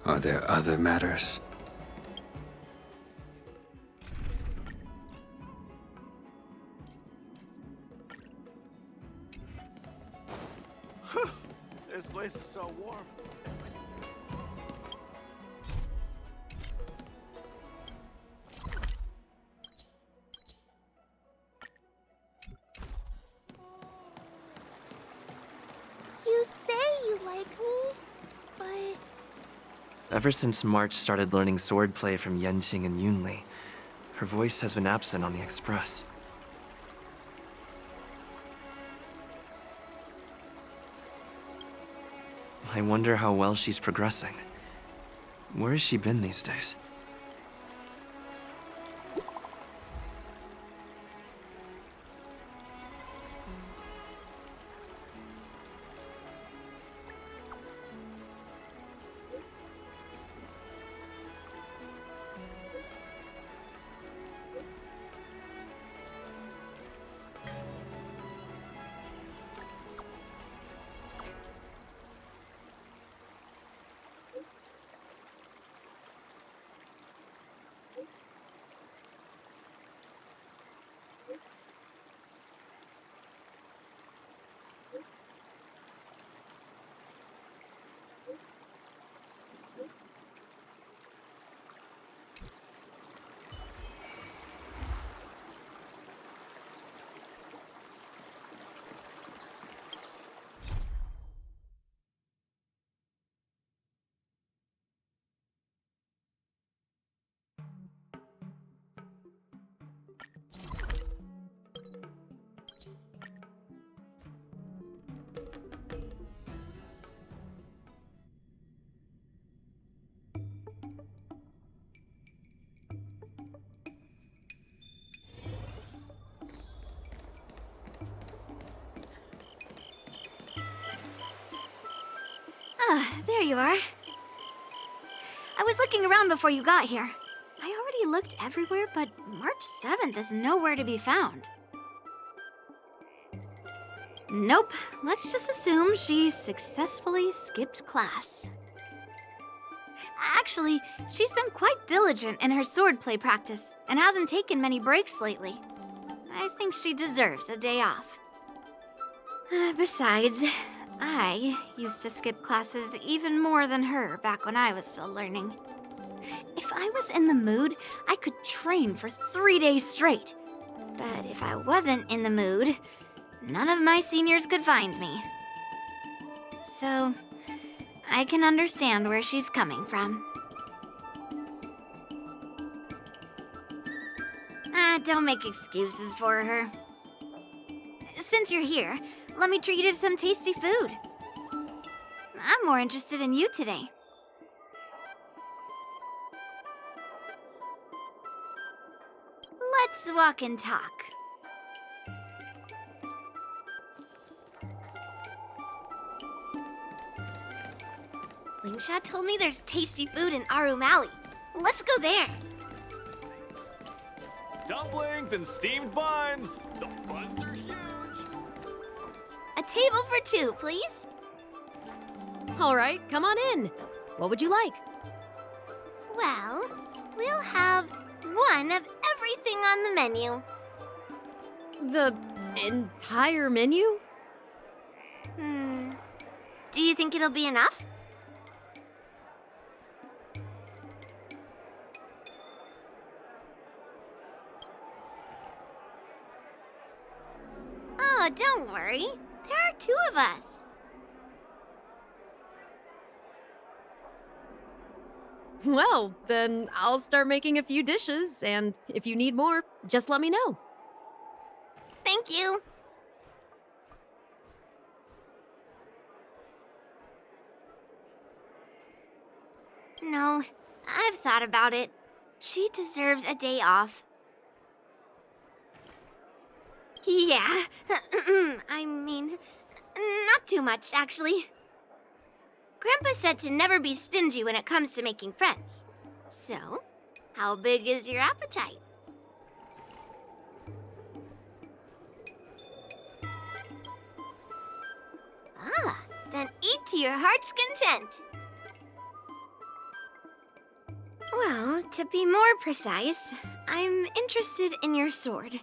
Are there other matters? This place is so warm. You say you like me, but... Ever since March started learning swordplay from Yenqing and Yunli, her voice has been absent on the Express. I wonder how well she's progressing. Where has she been these days? Ah, there you are. I was looking around before you got here. I already looked everywhere, but March 7th is nowhere to be found. Nope, let's just assume she successfully skipped class. Actually, she's been quite diligent in her swordplay practice and hasn't taken many breaks lately. I think she deserves a day off. Besides, I used to skip classes even more than her back when I was still learning. If I was in the mood, I could train for 3 days straight. But if I wasn't in the mood, none of my seniors could find me. So, I can understand where she's coming from. Don't make excuses for her. Since you're here, let me treat you to some tasty food. I'm more interested in you today. Let's walk and talk. Lingsha told me there's tasty food in Arum Alley. Let's go there. Dumplings and steamed buns. The buns are huge. A table for 2, please. All right, come on in. What would you like? Well, we'll have one of everything on the menu. The entire menu? Do you think it'll be enough? Oh, don't worry. There are 2 of us. Well, then I'll start making a few dishes, and if you need more, just let me know. Thank you. No, I've thought about it. She deserves a day off. Yeah, I mean, not too much, actually. Grandpa said to never be stingy when it comes to making friends. So, how big is your appetite? Then eat to your heart's content. Well, to be more precise, I'm interested in your sword.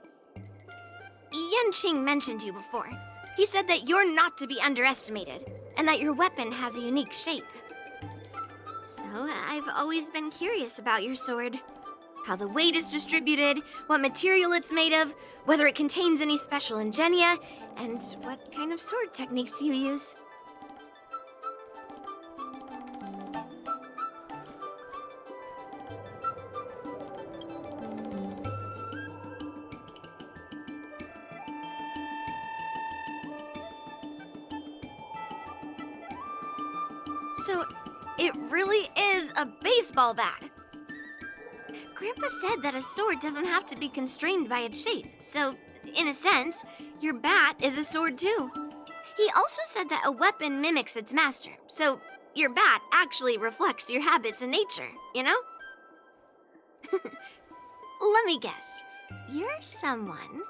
Yanqing mentioned you before. He said that you're not to be underestimated, and that your weapon has a unique shape. So, I've always been curious about your sword. How the weight is distributed, what material it's made of, whether it contains any special ingenia, and what kind of sword techniques you use. So, it really is a baseball bat. Grandpa said that a sword doesn't have to be constrained by its shape, so, in a sense, your bat is a sword too. He also said that a weapon mimics its master, so your bat actually reflects your habits and nature, you know? Let me guess. You're someone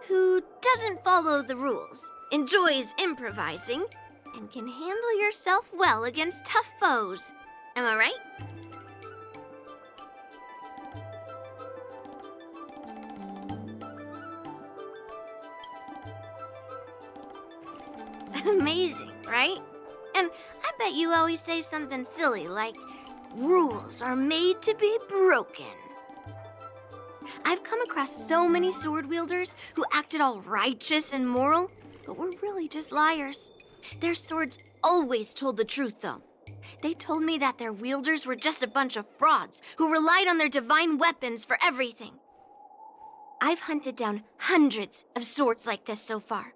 who doesn't follow the rules, enjoys improvising, and can handle yourself well against tough foes. Am I right? Amazing, right? And I bet you always say something silly like, rules are made to be broken. I've come across so many sword wielders who acted all righteous and moral, but were really just liars. Their swords always told the truth, though. They told me that their wielders were just a bunch of frauds who relied on their divine weapons for everything. I've hunted down hundreds of swords like this so far,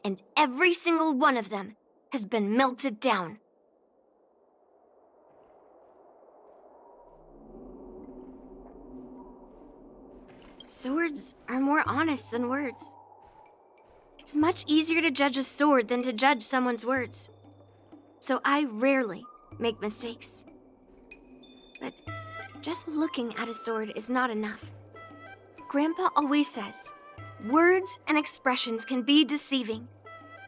and every single one of them has been melted down. Swords are more honest than words. It's much easier to judge a sword than to judge someone's words. So I rarely make mistakes. But just looking at a sword is not enough. Grandpa always says, words and expressions can be deceiving,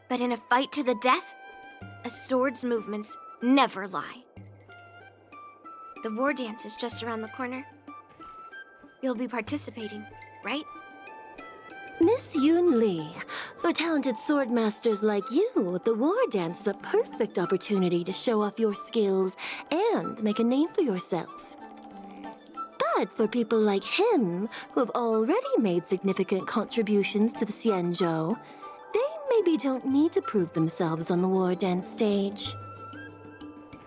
but in a fight to the death, a sword's movements never lie. The war dance is just around the corner. You'll be participating, right? Miss Yuanli, for talented sword masters like you, the war dance is a perfect opportunity to show off your skills and make a name for yourself. But for people like him, who have already made significant contributions to the Xianzhou, they maybe don't need to prove themselves on the war dance stage.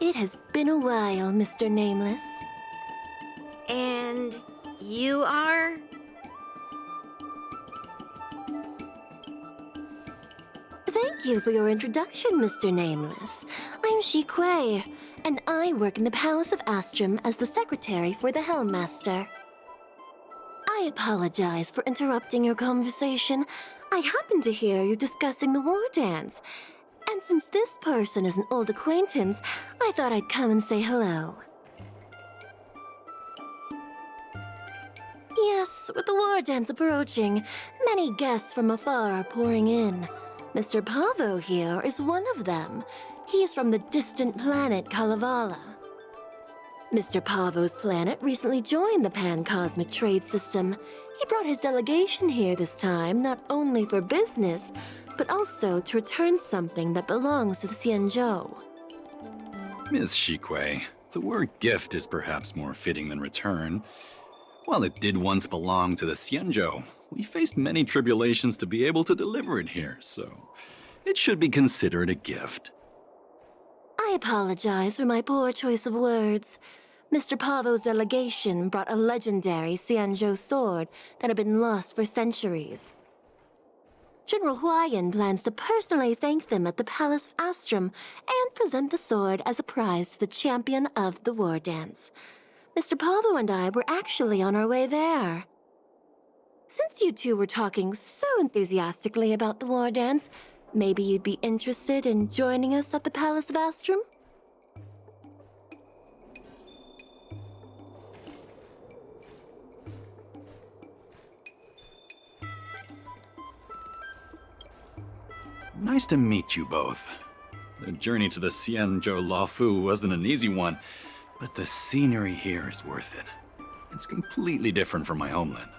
It has been a while, Mr. Nameless. And you are? Thank you for your introduction, Mr. Nameless. I'm Shi Kuei, and I work in the Palace of Astrum as the secretary for the Hellmaster. I apologize for interrupting your conversation. I happened to hear you discussing the war dance, and since this person is an old acquaintance, I thought I'd come and say hello. Yes, with the war dance approaching, many guests from afar are pouring in. Mr. Pavo here is one of them. He's from the distant planet Kalevala. Mr. Pavo's planet recently joined the Pan-Cosmic Trade System. He brought his delegation here this time, not only for business, but also to return something that belongs to the Xianzhou. Miss Shikui, the word gift is perhaps more fitting than return. While it did once belong to the Xianzhou, we faced many tribulations to be able to deliver it here, so it should be considered a gift. I apologize for my poor choice of words. Mr. Pavo's delegation brought a legendary Xianzhou sword that had been lost for centuries. General Huayan plans to personally thank them at the Palace of Astrum and present the sword as a prize to the champion of the war dance. Mr. Pavo and I were actually on our way there. Since you two were talking so enthusiastically about the war dance, maybe you'd be interested in joining us at the Palace of Astrum? Nice to meet you both. The journey to the Xianzhou Laofu wasn't an easy one, But the scenery here is worth it. It's completely different from my homeland.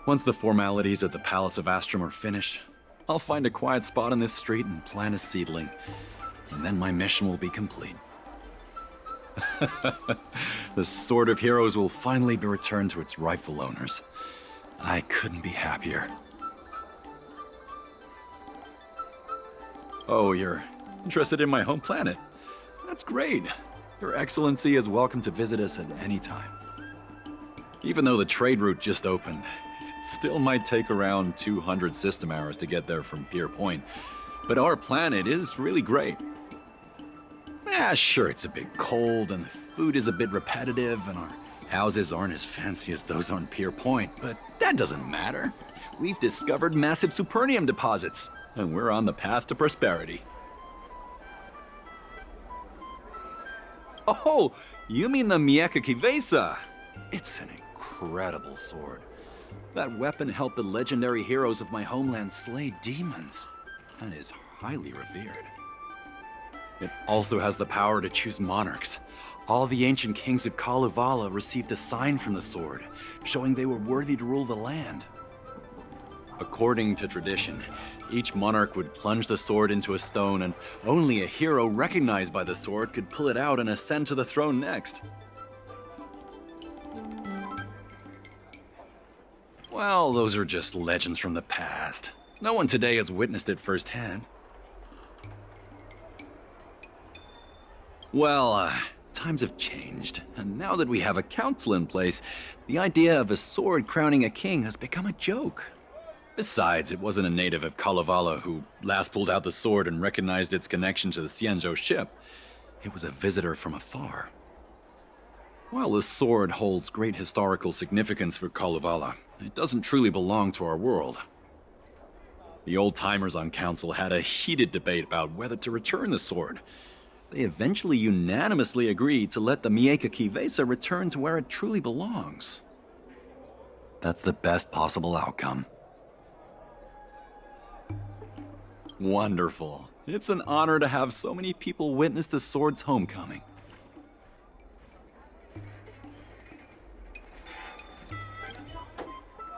Once the formalities at the Palace of Astrum are finished, I'll find a quiet spot on this street and plant a seedling, and then my mission will be complete. The Sword of Heroes will finally be returned to its rightful owners. I couldn't be happier. Oh, you're interested in my home planet? That's great. Your Excellency is welcome to visit us at any time. Even though the trade route just opened, it still might take around 200 system hours to get there from Pier Point. But our planet is really great. Sure, it's a bit cold and the food is a bit repetitive and our houses aren't as fancy as those on Pier Point, but that doesn't matter. We've discovered massive supernium deposits, and we're on the path to prosperity. Oh, you mean the Mieka Kivesa? It's an incredible sword. That weapon helped the legendary heroes of my homeland slay demons, and is highly revered. It also has the power to choose monarchs. All the ancient kings of Kalevala received a sign from the sword, showing they were worthy to rule the land. According to tradition, each monarch would plunge the sword into a stone, and only a hero recognized by the sword could pull it out and ascend to the throne next. Well, those are just legends from the past. No one today has witnessed it firsthand. Well, times have changed, and now that we have a council in place, the idea of a sword crowning a king has become a joke. Besides, it wasn't a native of Kalevala who last pulled out the sword and recognized its connection to the Sяньчжоу ship. It was a visitor from afar. While the sword holds great historical significance for Kalevala, it doesn't truly belong to our world. The old-timers on council had a heated debate about whether to return the sword. They eventually unanimously agreed to let the Mieka Kivesa return to where it truly belongs. That's the best possible outcome. Wonderful. It's an honor to have so many people witness the sword's homecoming.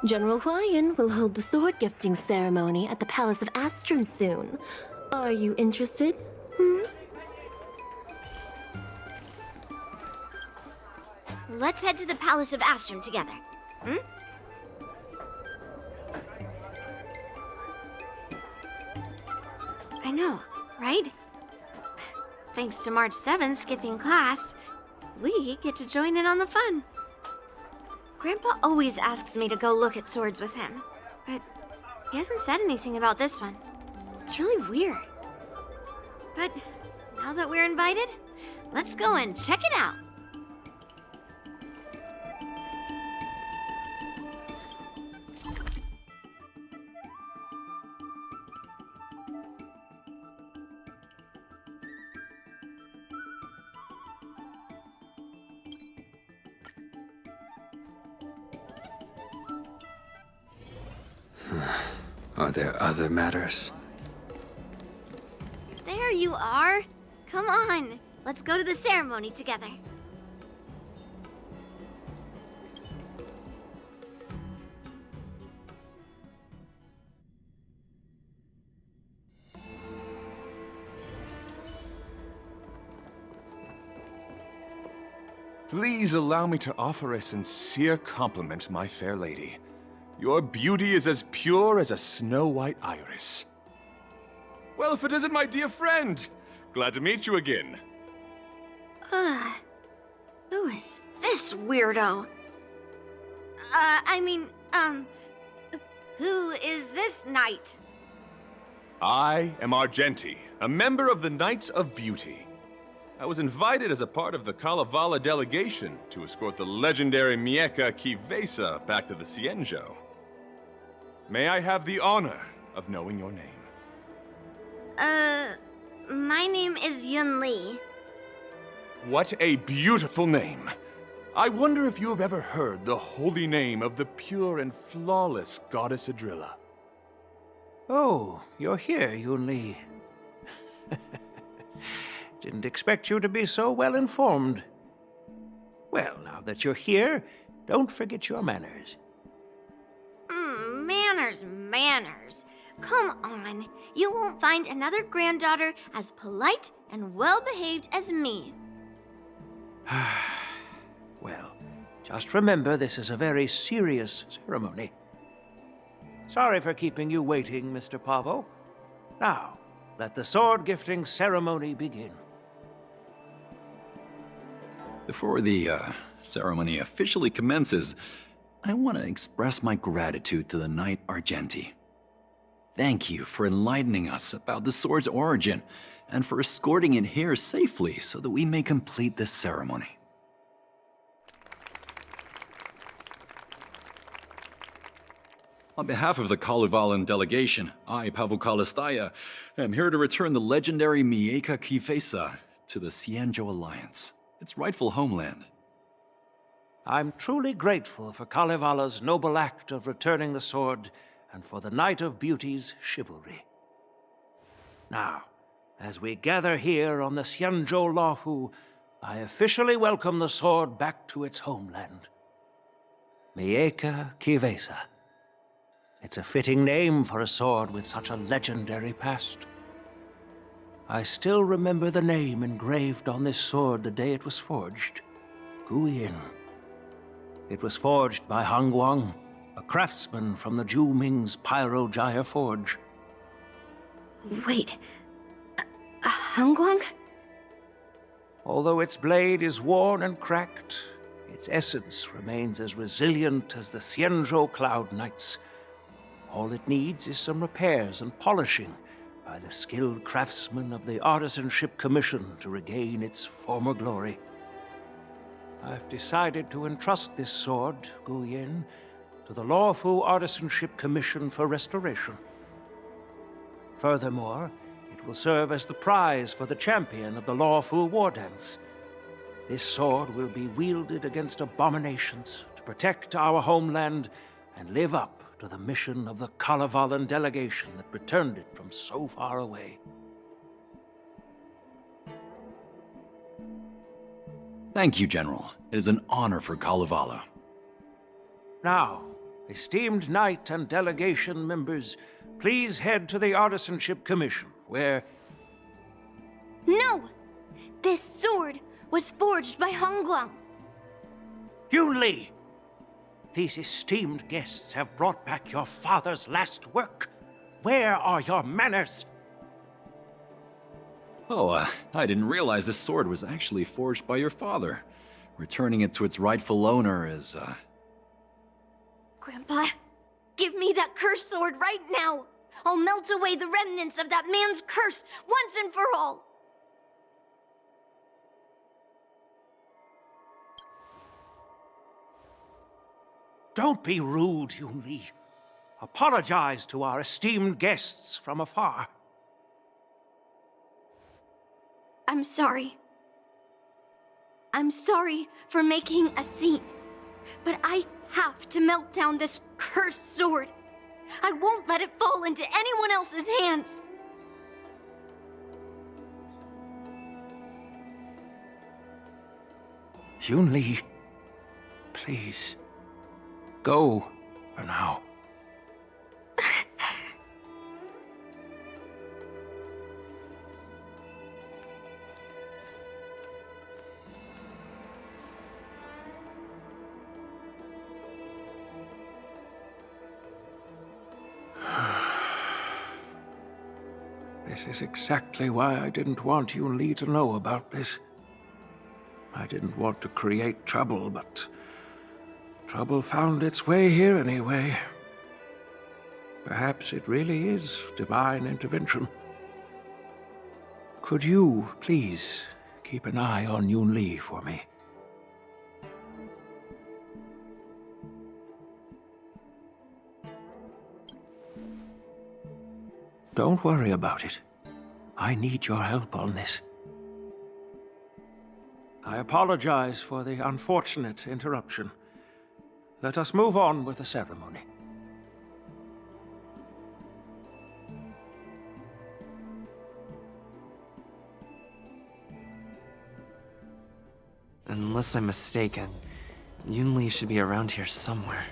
General Huayan will hold the sword gifting ceremony at the Palace of Astrum soon. Are you interested? Let's head to the Palace of Astrum together. I know, right? Thanks to March 7th skipping class, we get to join in on the fun. Grandpa always asks me to go look at swords with him, but he hasn't said anything about this one. It's really weird. But now that we're invited, let's go and check it out. Are there other matters? There you are. Come on, let's go to the ceremony together. Please allow me to offer a sincere compliment, my fair lady. Your beauty is as pure as a snow-white iris. Well, if it isn't my dear friend! Glad to meet you again. Who is this weirdo? Who is this knight? I am Argenti, a member of the Knights of Beauty. I was invited as a part of the Kalevala delegation to escort the legendary Mieka Kivesa back to the Sяньчжоу. May I have the honor of knowing your name? My name is Yuanli. What a beautiful name! I wonder if you have ever heard the holy name of the pure and flawless goddess Adrilla. Oh, you're here, Yuinli. Didn't expect you to be so well informed. Well, now that you're here, don't forget your manners. Manners. Come on. You won't find another granddaughter as polite and well-behaved as me. Well, just remember this is a very serious ceremony. Sorry for keeping you waiting, Mr. Pavo. Now, let the sword gifting ceremony begin. Before the ceremony officially commences, I want to express my gratitude to the Knight Argenti. Thank you for enlightening us about the sword's origin and for escorting it here safely so that we may complete this ceremony. On behalf of the Kalevalan delegation, I, Pavel Kalistaya, am here to return the legendary Miyeka Kifesa to the Syanzhou Alliance, its rightful homeland. I'm truly grateful for Kalevala's noble act of returning the sword and for the Knight of Beauty's chivalry. Now, as we gather here on the Syanzhou Luofu, I officially welcome the sword back to its homeland. Miyeka Kifesa. It's a fitting name for a sword with such a legendary past. I still remember the name engraved on this sword the day it was forged. Guyin. It was forged by Han Guang, a craftsman from the Zhu Ming's Pyrojaya Forge. Wait. Hangguang? Although its blade is worn and cracked, its essence remains as resilient as the Xianzhou Cloud Knights. All it needs is some repairs and polishing by the skilled craftsmen of the Artisanship Commission to regain its former glory. I've decided to entrust this sword, Guyin, to the Luofu Artisanship Commission for restoration. Furthermore, it will serve as the prize for the champion of the Luofu War Dance. This sword will be wielded against abominations to protect our homeland and live up to the mission of the Kalevalan delegation that returned it from so far away. Thank you, General. It is an honor for Kalevala. Now, esteemed Knight and delegation members, please head to the Artisanship Commission, where... No! This sword was forged by Hangguang. Yuanli! These esteemed guests have brought back your father's last work. Where are your manners? Oh, I didn't realize this sword was actually forged by your father. Returning it to its rightful owner is, Grandpa, give me that cursed sword right now! I'll melt away the remnants of that man's curse once and for all! Don't be rude, Yuanli. Apologize to our esteemed guests from afar. I'm sorry. I'm sorry for making a scene, but I have to melt down this cursed sword. I won't let it fall into anyone else's hands. Yuanli, please, go for now. This is exactly why I didn't want Yuanli to know about this. I didn't want to create trouble, but trouble found its way here anyway. Perhaps it really is divine intervention. Could you, please, keep an eye on Yuanli for me? Don't worry about it. I need your help on this. I apologize for the unfortunate interruption. Let us move on with the ceremony. And Unless I'm mistaken, Yuanli should be around here somewhere.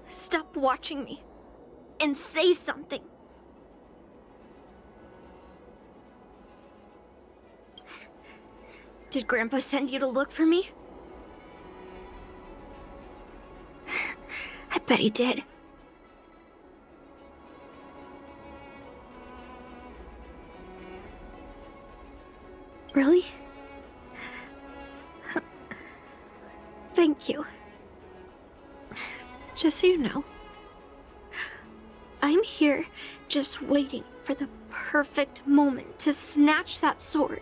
Stop watching me and say something. Did Grandpa send you to look for me? I bet he did. Really? Thank you. Just so you know, I'm here just waiting for the perfect moment to snatch that sword.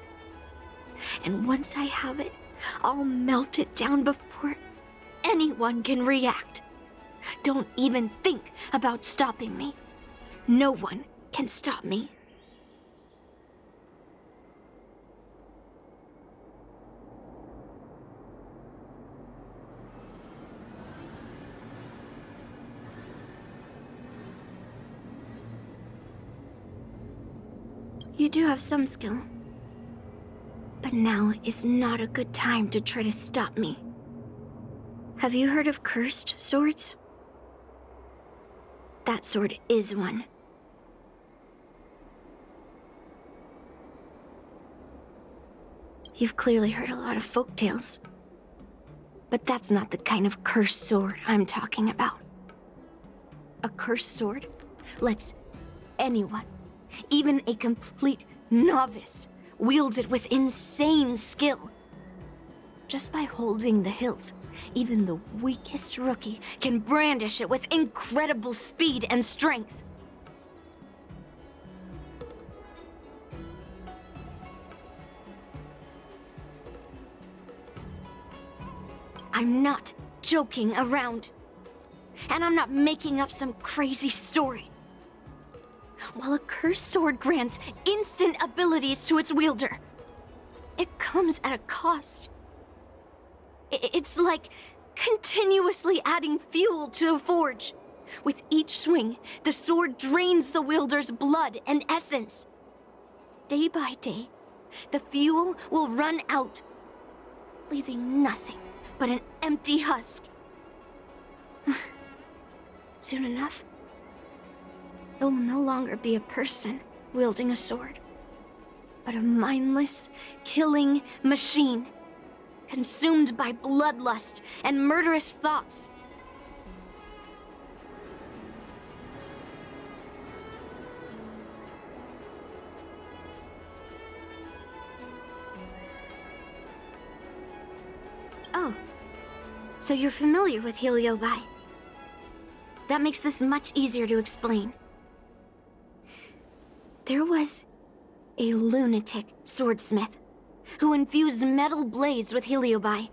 And once I have it, I'll melt it down before anyone can react. Don't even think about stopping me. No one can stop me. You do have some skill. But now is not a good time to try to stop me. Have you heard of cursed swords? That sword is one. You've clearly heard a lot of folk tales. But that's not the kind of cursed sword I'm talking about. A cursed sword lets anyone, even a complete novice, wields it with insane skill. Just by holding the hilt, even the weakest rookie can brandish it with incredible speed and strength. I'm not joking around. And I'm not making up some crazy story. While a cursed sword grants instant abilities to its wielder, it comes at a cost. It's like continuously adding fuel to the forge. With each swing, the sword drains the wielder's blood and essence. Day by day, the fuel will run out, leaving nothing but an empty husk. Soon enough, it will no longer be a person wielding a sword, but a mindless, killing machine, consumed by bloodlust and murderous thoughts. Oh, so you're familiar with HoYoverse. That makes this much easier to explain. There was a lunatic swordsmith who infused metal blades with HoYoverse,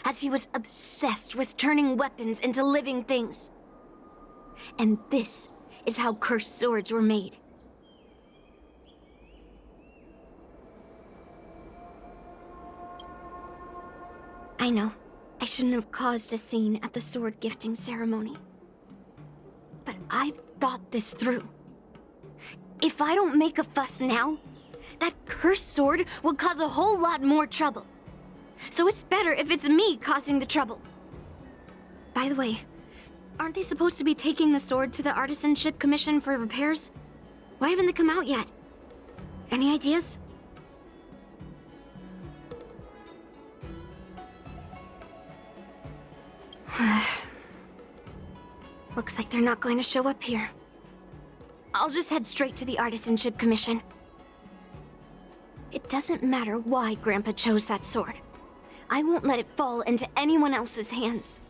as he was obsessed with turning weapons into living things. And this is how cursed swords were made. I know, I shouldn't have caused a scene at the sword gifting ceremony. But I've thought this through. If I don't make a fuss now, that cursed sword will cause a whole lot more trouble. So it's better if it's me causing the trouble. By the way, aren't they supposed to be taking the sword to the Artisanship Commission for repairs? Why haven't they come out yet? Any ideas? Looks like they're not going to show up here. I'll just head straight to the Artisanship Commission. It doesn't matter why Grandpa chose that sword. I won't let it fall into anyone else's hands.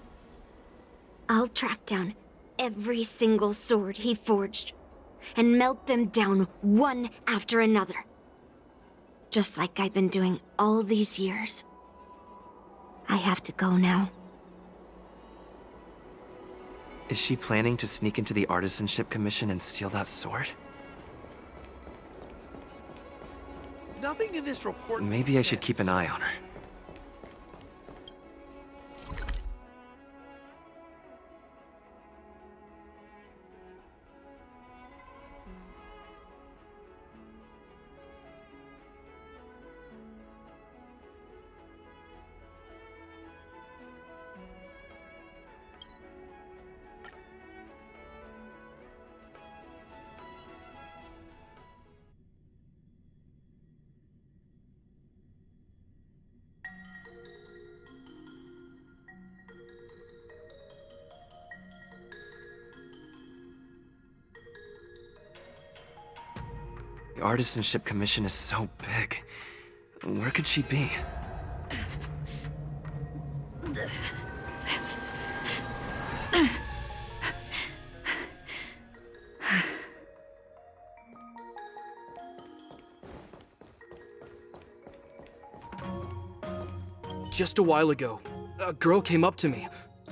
I'll track down every single sword he forged and melt them down one after another. Just like I've been doing all these years. I have to go now. Is she planning to sneak into the artisanship commission and steal that sword? Nothing in this report. Maybe I should keep an eye on her. The artisanship commission is so big. Where could she be? Just a while ago, a girl came up to me,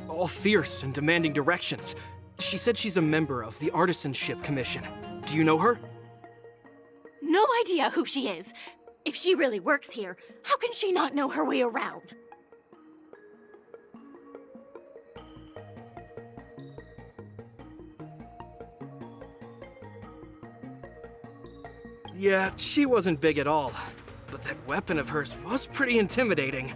all fierce and demanding directions. She said she's a member of the Artisanship Commission. Do you know her? No idea who she is. If she really works here, how can she not know her way around? Yeah, she wasn't big at all. But that weapon of hers was pretty intimidating.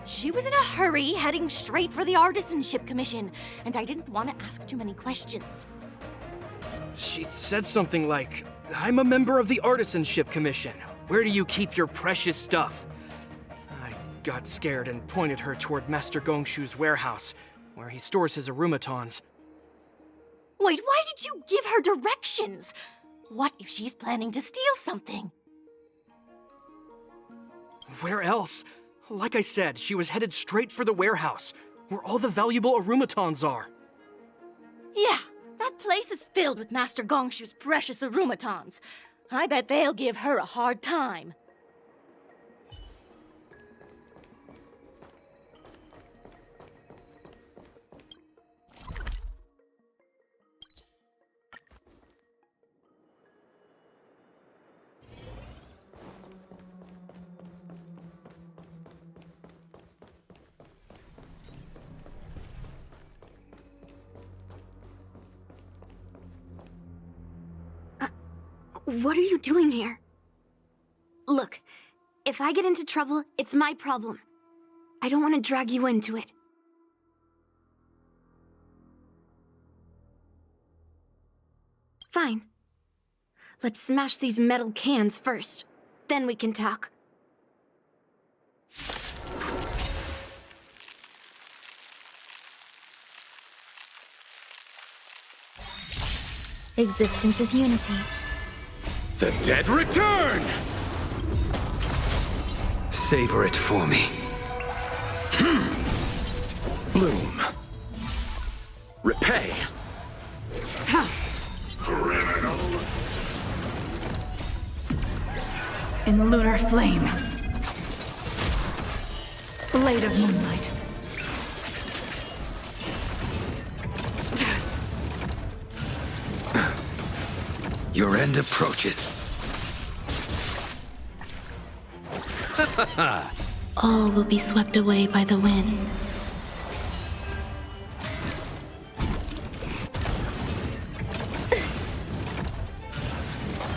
She was in a hurry, heading straight for the Artisanship Commission, and I didn't want to ask too many questions. She said something like, "I'm a member of the Artisanship Commission. Where do you keep your precious stuff?" I got scared and pointed her toward Master Gongshu's warehouse, where he stores his arumatons. Wait, why did you give her directions? What if she's planning to steal something? Where else? Like I said, she was headed straight for the warehouse, where all the valuable arumatons are. Yeah, that place is filled with Master Gongshu's precious arumatons. I bet they'll give her a hard time. What are you doing here? Look, if I get into trouble, it's my problem. I don't want to drag you into it. Fine. Let's smash these metal cans first. Then we can talk. Existence is unity. The dead return! Savor it for me. Bloom. Repay. Criminal. In lunar flame. Blade of moonlight. Your end approaches. All will be swept away by the wind.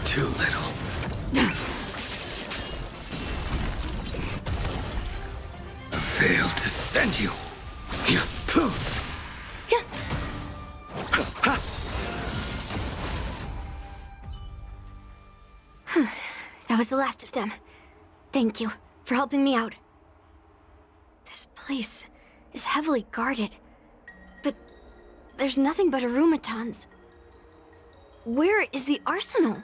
Too little. I failed to send you. Here, poof. That was the last of them. Thank you for helping me out. This place is heavily guarded, but there's nothing but arumatons. Where is the arsenal?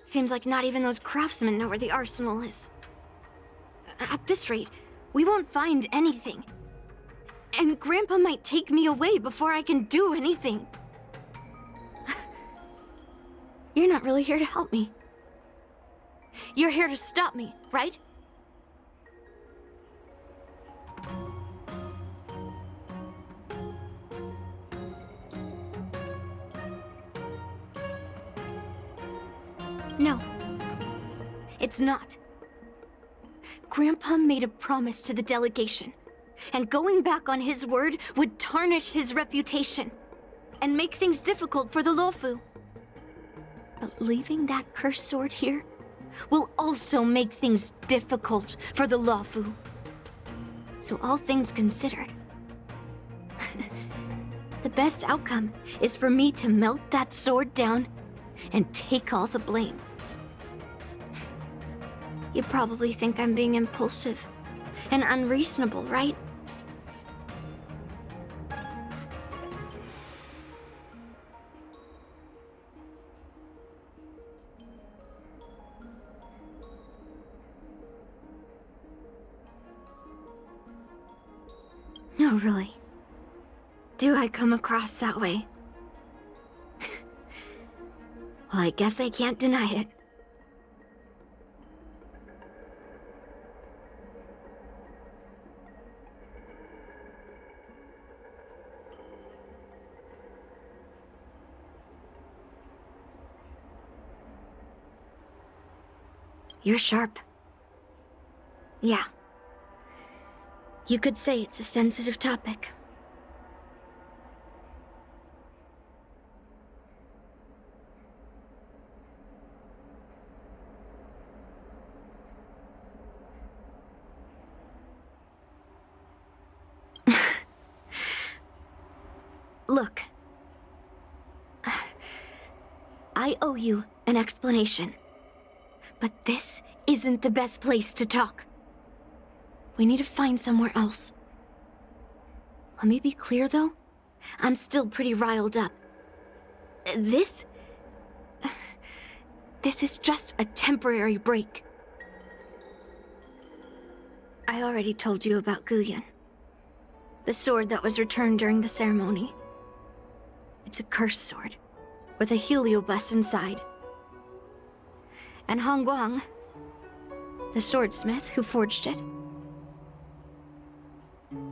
Seems like not even those craftsmen know where the arsenal is. At this rate, we won't find anything. And Grandpa might take me away before I can do anything. You're not really here to help me. You're here to stop me, right? No. It's not. Grandpa made a promise to the delegation, and going back on his word would tarnish his reputation and make things difficult for the Luofu. But leaving that cursed sword here will also make things difficult for the Luofu. So all things considered, the best outcome is for me to melt that sword down and take all the blame. You probably think I'm being impulsive and unreasonable, right? No, really. Do I come across that way? Well, I guess I can't deny it. You're sharp. Yeah. You could say it's a sensitive topic. Look. I owe you an explanation. But this isn't the best place to talk. We need to find somewhere else. Let me be clear, though. I'm still pretty riled up. This is just a temporary break. I already told you about Guyan, the sword that was returned during the ceremony. It's a cursed sword, with a heliobus inside. And Hongguang, the swordsmith who forged it,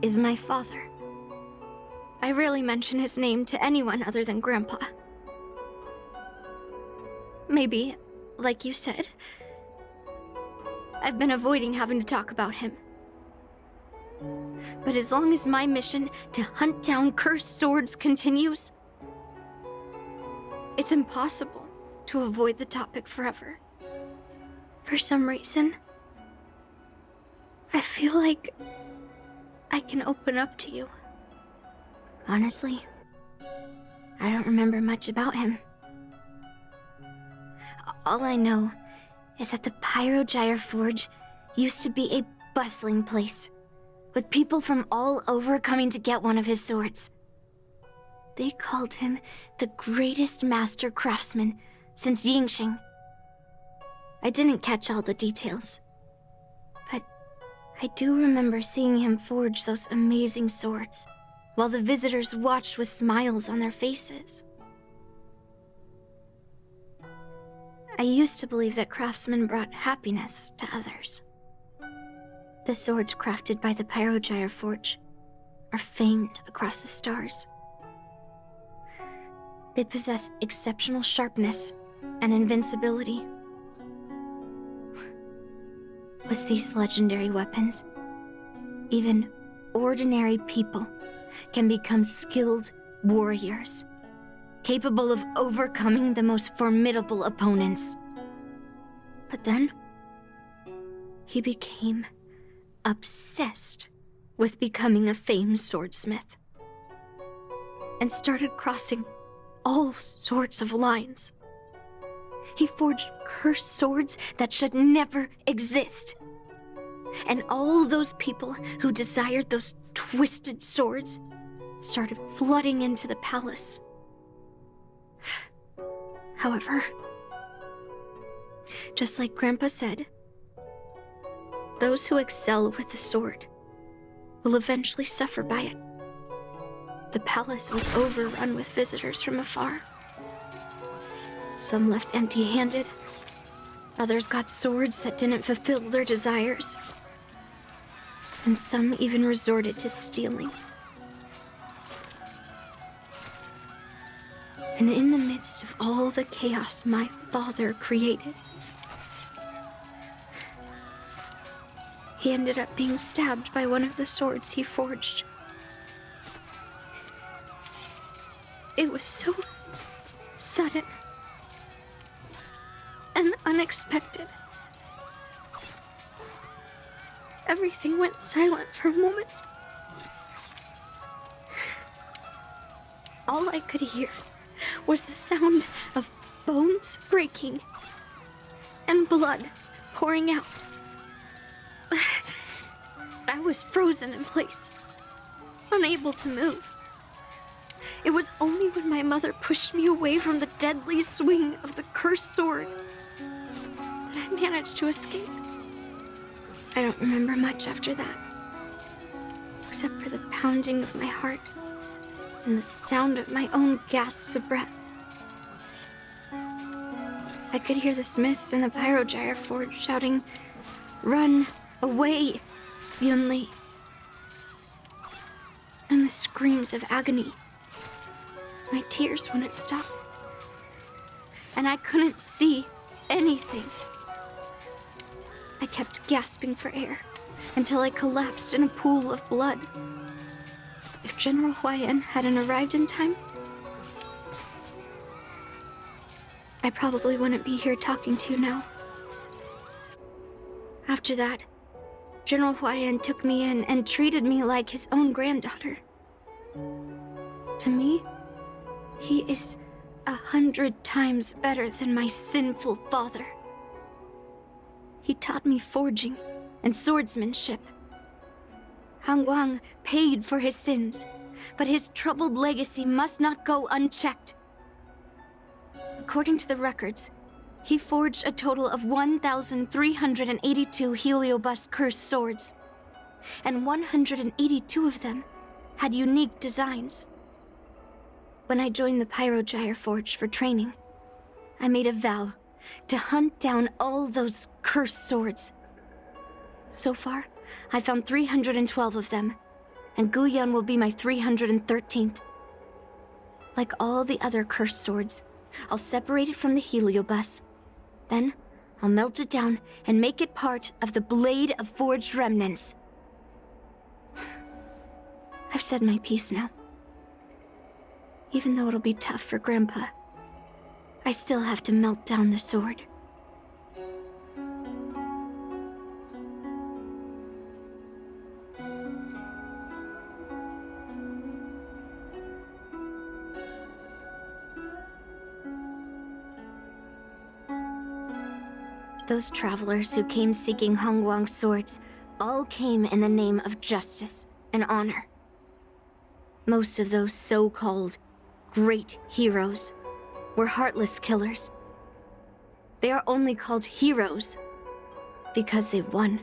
is my father. I rarely mention his name to anyone other than Grandpa. Maybe, like you said, I've been avoiding having to talk about him. But as long as my mission to hunt down cursed swords continues, it's impossible to avoid the topic forever. For some reason, I feel like I can open up to you. Honestly, I don't remember much about him. All I know is that the Pyrogyre Forge used to be a bustling place, with people from all over coming to get one of his swords. They called him the greatest master craftsman since Yingxing. I didn't catch all the details, but I do remember seeing him forge those amazing swords, while the visitors watched with smiles on their faces. I used to believe that craftsmen brought happiness to others. The swords crafted by the Pyrogyre Forge are famed across the stars. They possess exceptional sharpness and invincibility. With these legendary weapons, even ordinary people can become skilled warriors, capable of overcoming the most formidable opponents. But then, he became obsessed with becoming a famed swordsmith, and started crossing all sorts of lines. He forged cursed swords that should never exist. And all those people who desired those twisted swords started flooding into the palace. However, just like Grandpa said, those who excel with the sword will eventually suffer by it. The palace was overrun with visitors from afar. Some left empty-handed. Others got swords that didn't fulfill their desires. And some even resorted to stealing. And in the midst of all the chaos my father created, he ended up being stabbed by one of the swords he forged. It was so sudden and unexpected. Everything went silent for a moment. All I could hear was the sound of bones breaking and blood pouring out. I was frozen in place, unable to move. It was only when my mother pushed me away from the deadly swing of the cursed sword that I managed to escape. I don't remember much after that, except for the pounding of my heart and the sound of my own gasps of breath. I could hear the smiths in the pyrogyre forge shouting, "Run away, Yuanli!" And the screams of agony. My tears wouldn't stop. And I couldn't see anything. I kept gasping for air until I collapsed in a pool of blood. If General Huaiyan hadn't arrived in time, I probably wouldn't be here talking to you now. After that, General Huaiyan took me in and treated me like his own granddaughter. To me, he is 100 times better than my sinful father. He taught me forging and swordsmanship. Han Guang paid for his sins, but his troubled legacy must not go unchecked. According to the records, he forged a total of 1,382 heliobus cursed swords, and 182 of them had unique designs. When I joined the Pyrogyre Forge for training, I made a vow to hunt down all those cursed swords. So far, I found 312 of them, and Guyan will be my 313th. Like all the other cursed swords, I'll separate it from the heliobus. Then, I'll melt it down and make it part of the Blade of Forged Remnants. I've said my piece now. Even though it'll be tough for Grandpa, I still have to melt down the sword. Those travelers who came seeking Han Guang's swords all came in the name of justice and honor. Most of those so-called great heroes were heartless killers. They are only called heroes because they won.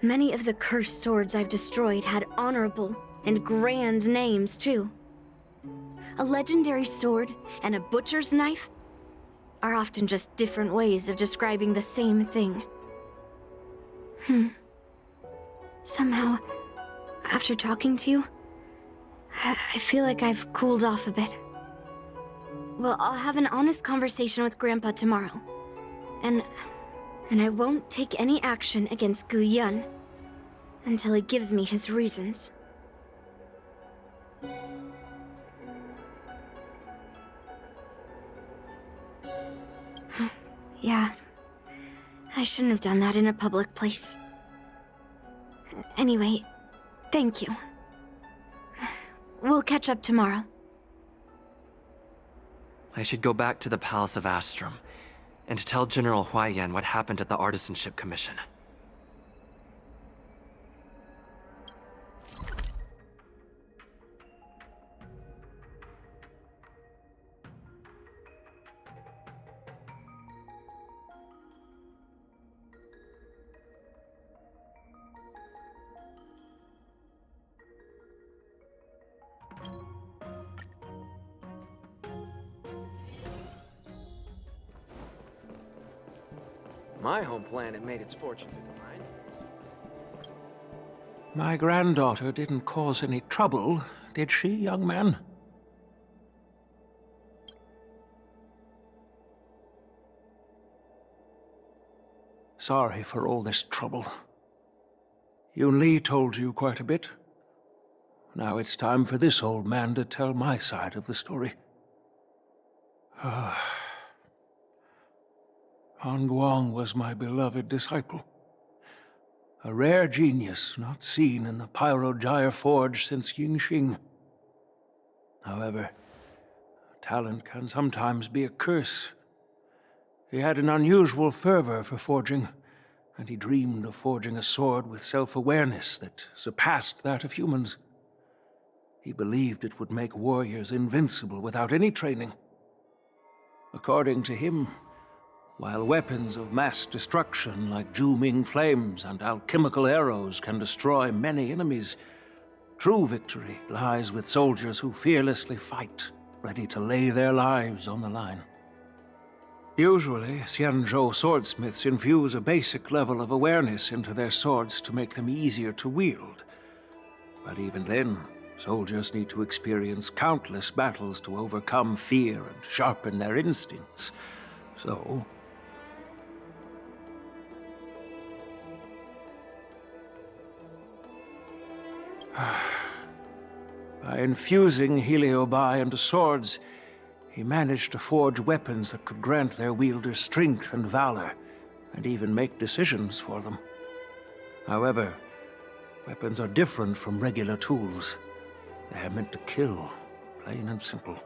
Many of the cursed swords I've destroyed had honorable and grand names, too. A legendary sword and a butcher's knife are often just different ways of describing the same thing. Somehow, after talking to you, I feel like I've cooled off a bit. Well, I'll have an honest conversation with Grandpa tomorrow. And I won't take any action against Guyan until he gives me his reasons. Yeah, I shouldn't have done that in a public place. Anyway, thank you. We'll catch up tomorrow. I should go back to the Palace of Astrum and tell General Huaiyan what happened at the Artisanship Commission. My home planet made its fortune through the mine. My granddaughter didn't cause any trouble, did she, young man? Sorry for all this trouble. Yuanli told you quite a bit. Now it's time for this old man to tell my side of the story. Guang was my beloved disciple. A rare genius not seen in the Pyrogyre Forge since Yingxing. However, talent can sometimes be a curse. He had an unusual fervor for forging, and he dreamed of forging a sword with self-awareness that surpassed that of humans. He believed it would make warriors invincible without any training. According to him, while weapons of mass destruction like Zhuming flames and alchemical arrows can destroy many enemies, true victory lies with soldiers who fearlessly fight, ready to lay their lives on the line. Usually, Xianzhou swordsmiths infuse a basic level of awareness into their swords to make them easier to wield. But even then, soldiers need to experience countless battles to overcome fear and sharpen their instincts. So, by infusing Heliobi into swords, he managed to forge weapons that could grant their wielders strength and valor, and even make decisions for them. However, weapons are different from regular tools. They are meant to kill, plain and simple.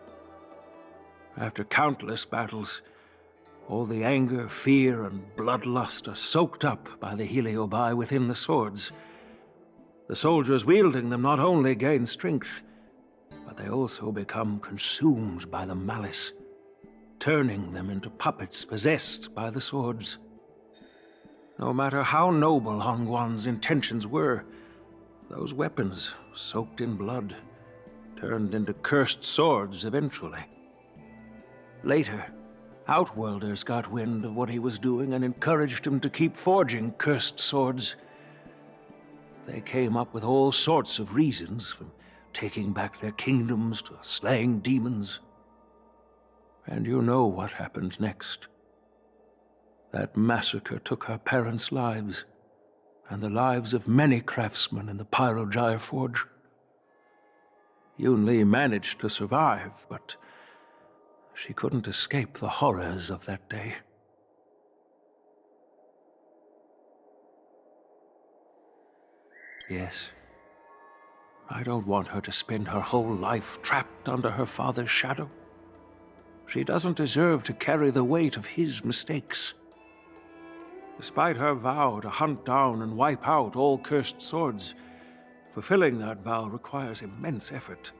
After countless battles, all the anger, fear, and bloodlust are soaked up by the Heliobi within the swords. The soldiers wielding them not only gain strength, but they also become consumed by the malice, turning them into puppets possessed by the swords. No matter how noble Hongguang's intentions were, those weapons, soaked in blood, turned into cursed swords eventually. Later, Outworlders got wind of what he was doing and encouraged him to keep forging cursed swords. They came up with all sorts of reasons, from taking back their kingdoms to slaying demons. And you know what happened next. That massacre took her parents' lives, and the lives of many craftsmen in the Pyrogyre Forge. Yuanli managed to survive, but she couldn't escape the horrors of that day. Yes. I don't want her to spend her whole life trapped under her father's shadow. She doesn't deserve to carry the weight of his mistakes. Despite her vow to hunt down and wipe out all cursed swords, fulfilling that vow requires immense effort.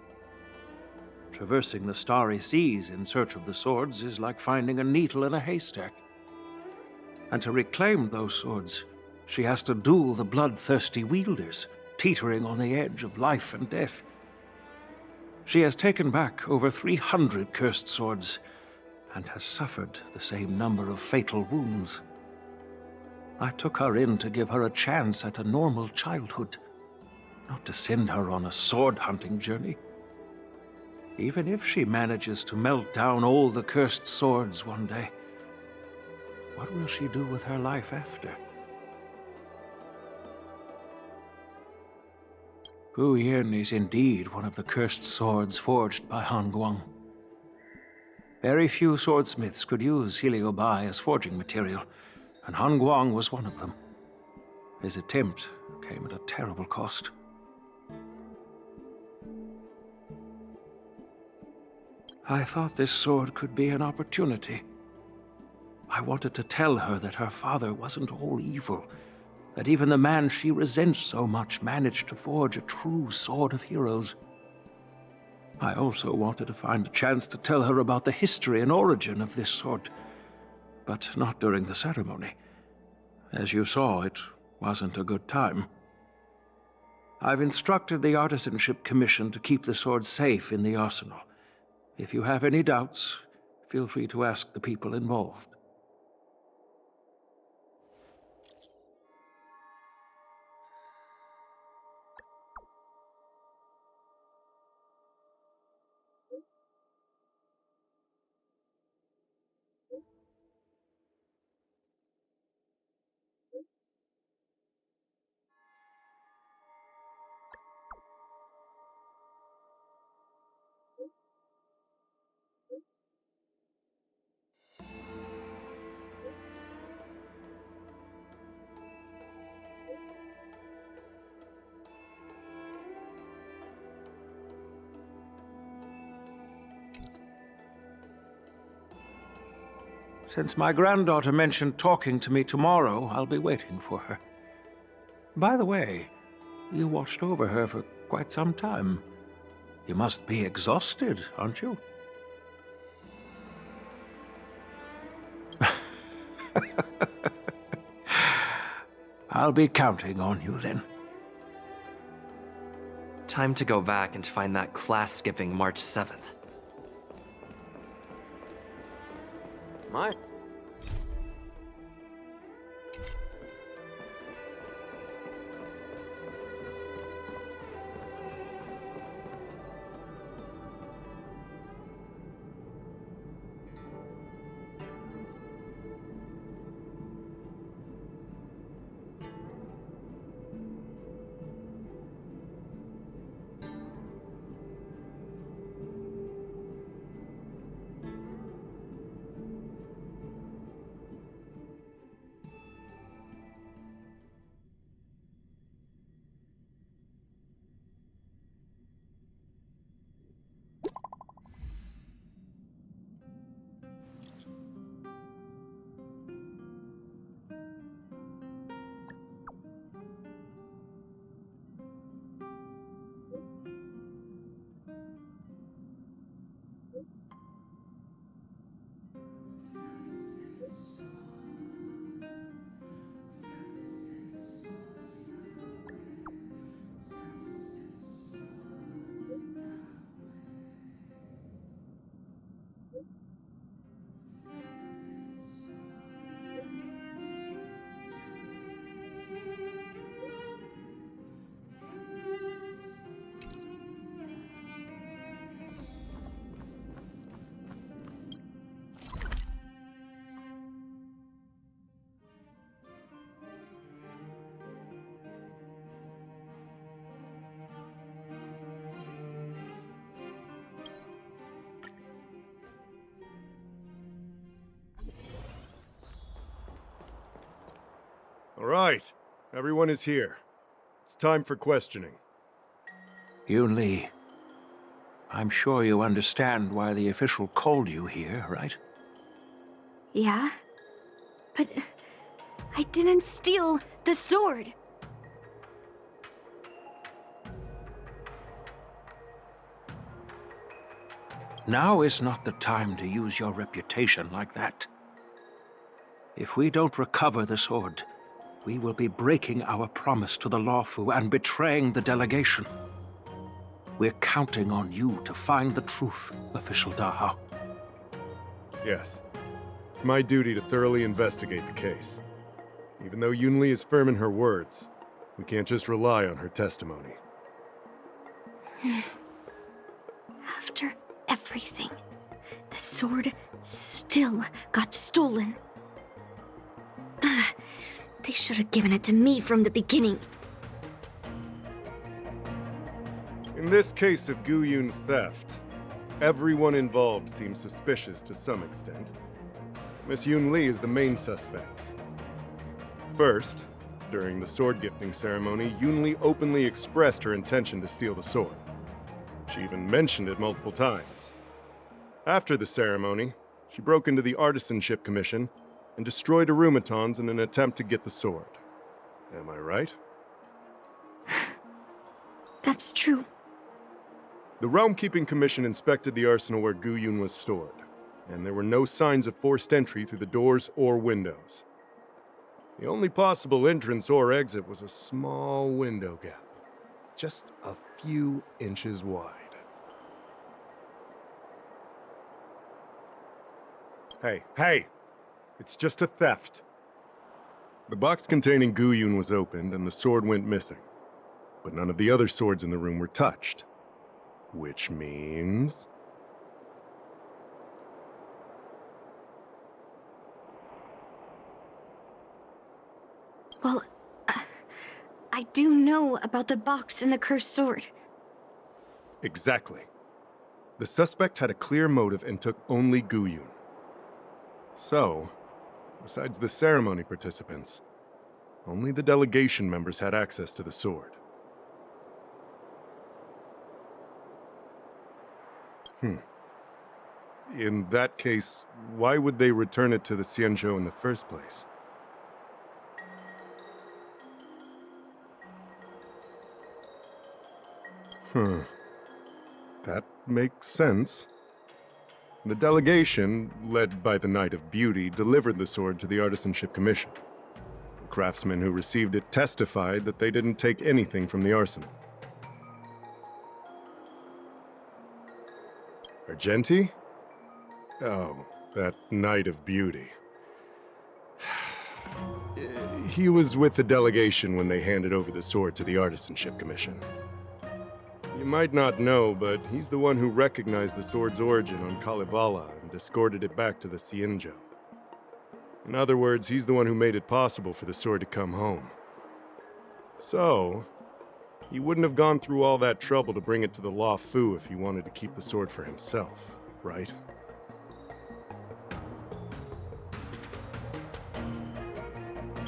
Traversing the starry seas in search of the swords is like finding a needle in a haystack. And to reclaim those swords, she has to duel the bloodthirsty wielders, teetering on the edge of life and death. She has taken back over 300 cursed swords, and has suffered the same number of fatal wounds. I took her in to give her a chance at a normal childhood, not to send her on a sword-hunting journey. Even if she manages to melt down all the cursed swords one day, what will she do with her life after? Gu Yin is indeed one of the cursed swords forged by Hongguang. Very few swordsmiths could use Heliobi as forging material, and Hongguang was one of them. His attempt came at a terrible cost. I thought this sword could be an opportunity. I wanted to tell her that her father wasn't all evil, that even the man she resents so much managed to forge a true sword of heroes. I also wanted to find a chance to tell her about the history and origin of this sword, but not during the ceremony. As you saw, it wasn't a good time. I've instructed the Artisanship Commission to keep the sword safe in the arsenal. If you have any doubts, feel free to ask the people involved. Since my granddaughter mentioned talking to me tomorrow, I'll be waiting for her. By the way, you watched over her for quite some time. You must be exhausted, aren't you? I'll be counting on you then. Time to go back and find that class-skipping March 7th. My. All right, everyone is here. It's time for questioning. Yuanli, I'm sure you understand why the official called you here, right? Yeah? But I didn't steal the sword. Now is not the time to use your reputation like that. If we don't recover the sword, we will be breaking our promise to the Lawfu and betraying the delegation. We're counting on you to find the truth, Official Dahao. Yes. It's my duty to thoroughly investigate the case. Even though Yuanli is firm in her words, we can't just rely on her testimony. After everything, the sword still got stolen. They should have given it to me from the beginning. In this case of Gu Yun's theft, everyone involved seems suspicious to some extent. Miss Yuanli is the main suspect. First, during the sword gifting ceremony, Yuanli openly expressed her intention to steal the sword. She even mentioned it multiple times. After the ceremony, she broke into the Artisanship Commission and destroyed arumatons in an attempt to get the sword. Am I right? That's true. The Realm Keeping Commission inspected the arsenal where Gu Yun was stored, and there were no signs of forced entry through the doors or windows. The only possible entrance or exit was a small window gap, just a few inches wide. Hey! It's just a theft. The box containing Gu Yun was opened and the sword went missing, but none of the other swords in the room were touched. Which means... Well, I do know about the box and the cursed sword. Exactly. The suspect had a clear motive and took only Gu Yun. So, besides the ceremony participants, only the delegation members had access to the sword. In that case, why would they return it to the Sяньчжоу in the first place? That makes sense. The delegation, led by the Knight of Beauty, delivered the sword to the Artisanship Commission. The craftsmen who received it testified that they didn't take anything from the arsenal. Argenti? Oh, that Knight of Beauty. He was with the delegation when they handed over the sword to the Artisanship Commission. You might not know, but he's the one who recognized the sword's origin on Kalevala and escorted it back to the Sяньчжоу. In other words, he's the one who made it possible for the sword to come home. So, he wouldn't have gone through all that trouble to bring it to the Law Fu if he wanted to keep the sword for himself, right?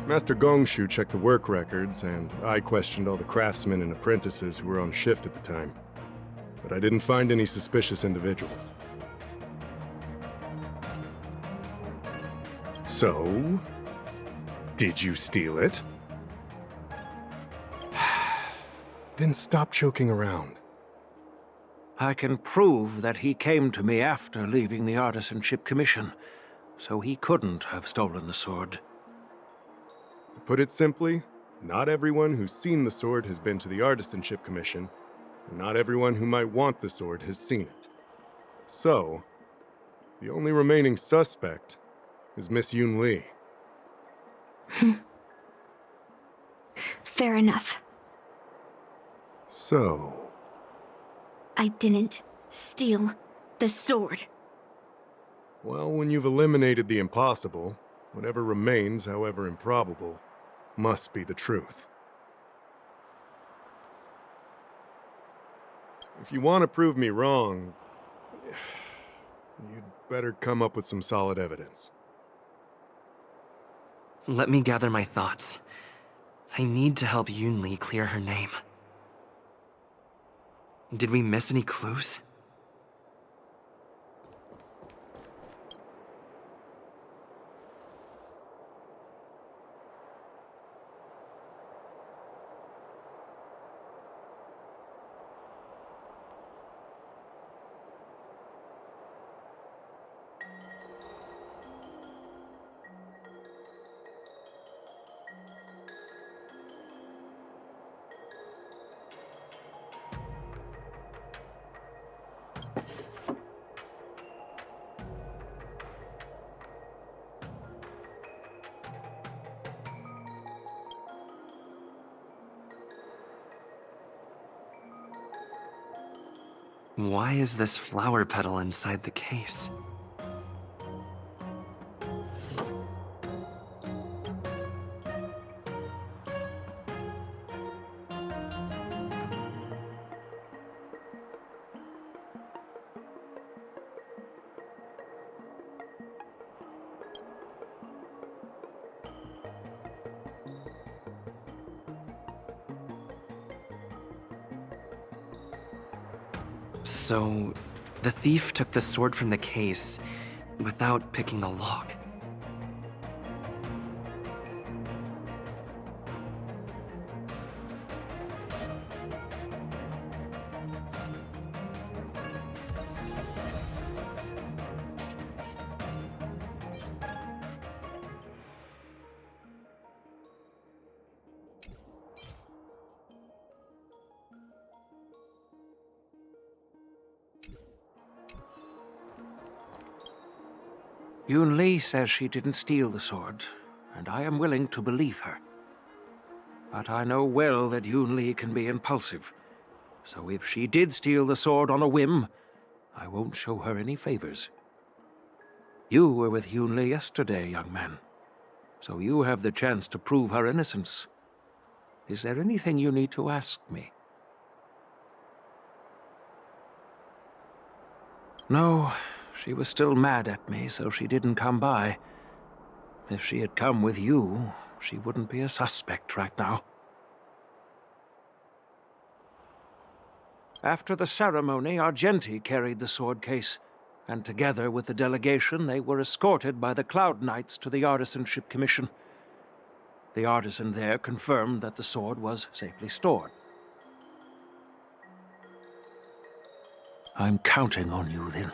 Master Gongshu checked the work records, and I questioned all the craftsmen and apprentices who were on shift at the time. But I didn't find any suspicious individuals. So, did you steal it? Then stop joking around. I can prove that he came to me after leaving the Artisanship Commission, so he couldn't have stolen the sword. To put it simply, not everyone who's seen the sword has been to the Artisanship Commission, and not everyone who might want the sword has seen it. So, the only remaining suspect is Miss Yuanli. Fair enough. So... I didn't steal the sword. Well, when you've eliminated the impossible, whatever remains, however improbable, must be the truth. If you want to prove me wrong, you'd better come up with some solid evidence. Let me gather my thoughts. I need to help Yuanli clear her name. Did we miss any clues? Why is this flower petal inside the case? So, the thief took the sword from the case without picking the lock. Yuanli says she didn't steal the sword, and I am willing to believe her. But I know well that Yuanli can be impulsive, so if she did steal the sword on a whim, I won't show her any favors. You were with Yuanli yesterday, young man, so you have the chance to prove her innocence. Is there anything you need to ask me? No. She was still mad at me, so she didn't come by. If she had come with you, she wouldn't be a suspect right now. After the ceremony, Argenti carried the sword case, and together with the delegation, they were escorted by the Cloud Knights to the Artisanship Commission. The artisan there confirmed that the sword was safely stored. I'm counting on you, then.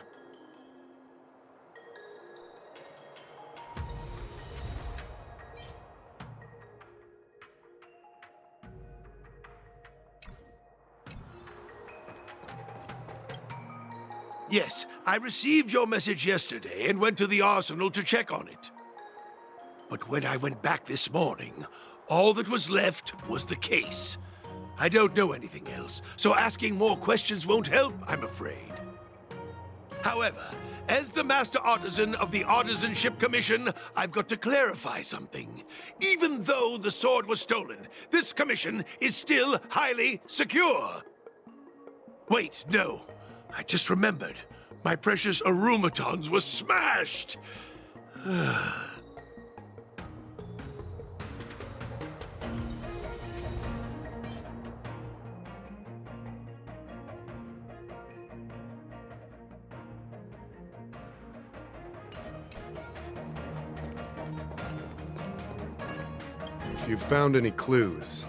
Yes, I received your message yesterday and went to the arsenal to check on it. But when I went back this morning, all that was left was the case. I don't know anything else, so asking more questions won't help, I'm afraid. However, as the Master Artisan of the Artisanship Commission, I've got to clarify something. Even though the sword was stolen, this commission is still highly secure. Wait, no. I just remembered. My precious aromatons were smashed! If you've found any clues,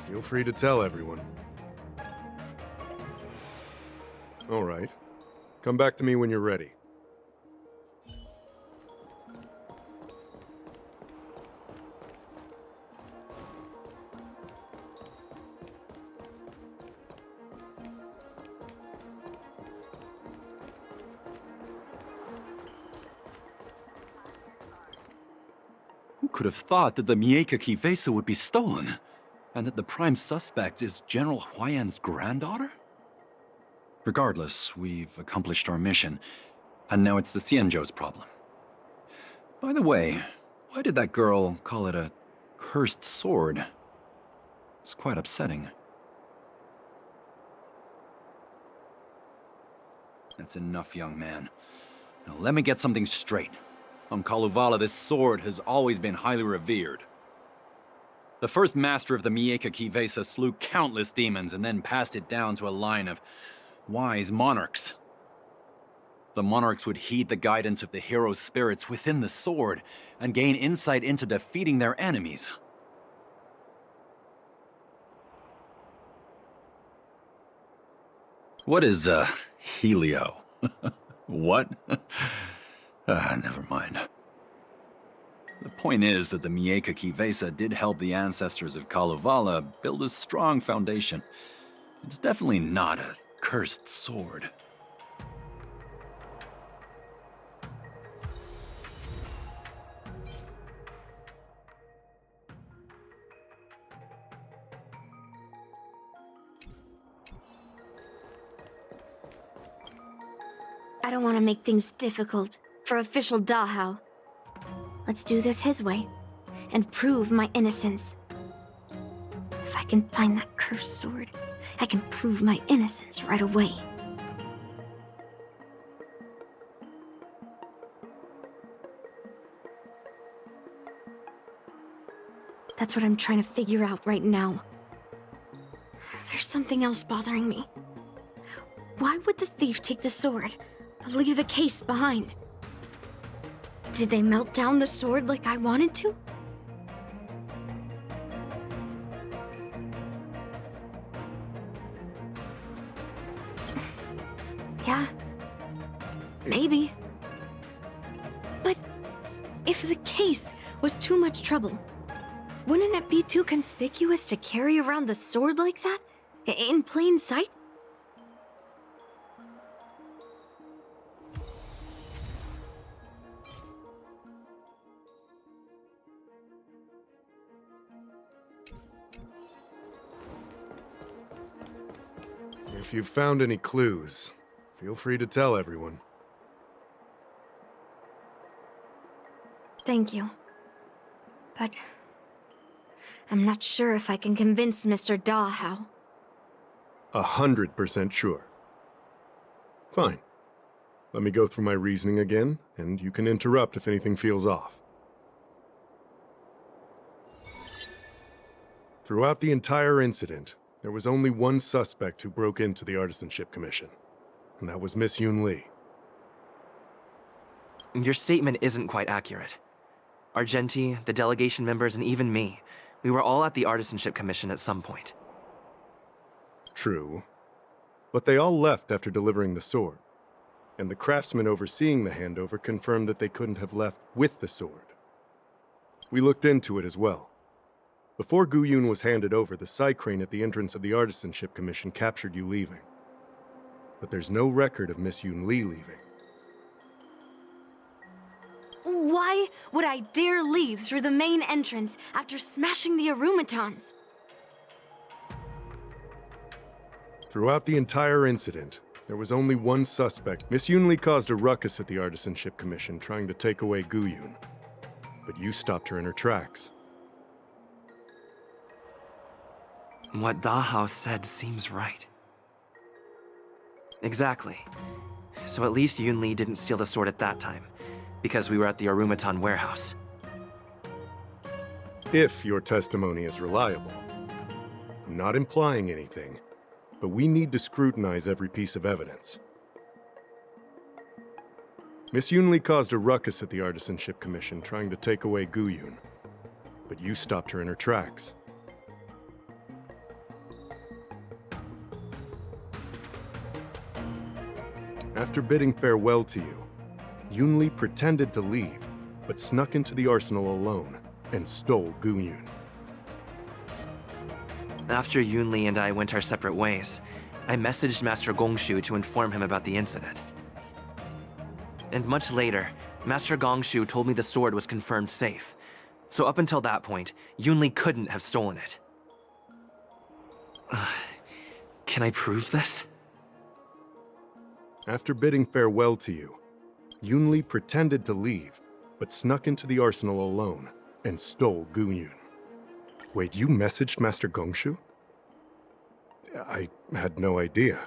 feel free to tell everyone. All right. Come back to me when you're ready. Who could have thought that the Miyake Kivesa would be stolen? And that the prime suspect is General Huayan's granddaughter? Regardless, we've accomplished our mission, and now it's the Xianzhou's problem. By the way, why did that girl call it a cursed sword? It's quite upsetting. That's enough, young man. Now let me get something straight. On Kalevala, this sword has always been highly revered. The first master of the Miyake Kivesa slew countless demons and then passed it down to a line of wise monarchs. The monarchs would heed the guidance of the hero spirits within the sword and gain insight into defeating their enemies. What is, Helio? What? Never mind. The point is that the Miyake Kivesa did help the ancestors of Kalevala build a strong foundation. It's definitely not a cursed sword. I don't want to make things difficult for official Dahao. Let's do this his way and prove my innocence. If I can find that cursed sword, I can prove my innocence right away. That's what I'm trying to figure out right now. There's something else bothering me. Why would the thief take the sword, but leave the case behind? Did they melt down the sword like I wanted to? Yeah, maybe. But if the case was too much trouble, wouldn't it be too conspicuous to carry around the sword like that, in plain sight? If you've found any clues, feel free to tell everyone. Thank you. But I'm not sure if I can convince Mr. Dahao. 100% sure. Fine. Let me go through my reasoning again, and you can interrupt if anything feels off. Throughout the entire incident, there was only one suspect who broke into the Artisanship Commission, and that was Miss Yuanli. Your statement isn't quite accurate. Argenti, the delegation members, and even me, we were all at the Artisanship Commission at some point. True. But they all left after delivering the sword. And the craftsman overseeing the handover confirmed that they couldn't have left with the sword. We looked into it as well. Before Gu Yun was handed over, the side crane at the entrance of the Artisanship Commission captured you leaving. But there's no record of Miss Yuanli leaving. Why would I dare leave through the main entrance after smashing the aromatons? Throughout the entire incident, there was only one suspect. Miss Yuanli caused a ruckus at the Artisanship Commission trying to take away Gu Yun. But you stopped her in her tracks. What Dahao said seems right. Exactly. So at least Yunli didn't steal the sword at that time, because we were at the Arumaton warehouse. If your testimony is reliable. I'm not implying anything, but we need to scrutinize every piece of evidence. Miss Yuanli caused a ruckus at the Artisanship Commission trying to take away Gu Yun, but you stopped her in her tracks. After bidding farewell to you, Yuanli pretended to leave, but snuck into the arsenal alone and stole Gu Yun. After Yunli and I went our separate ways, I messaged Master Gongshu to inform him about the incident. And much later, Master Gongshu told me the sword was confirmed safe. So up until that point, Yunli couldn't have stolen it. Can I prove this? After bidding farewell to you, Yuanli pretended to leave, but snuck into the arsenal alone and stole Gu Yun. Wait, you messaged Master Gongshu? I had no idea.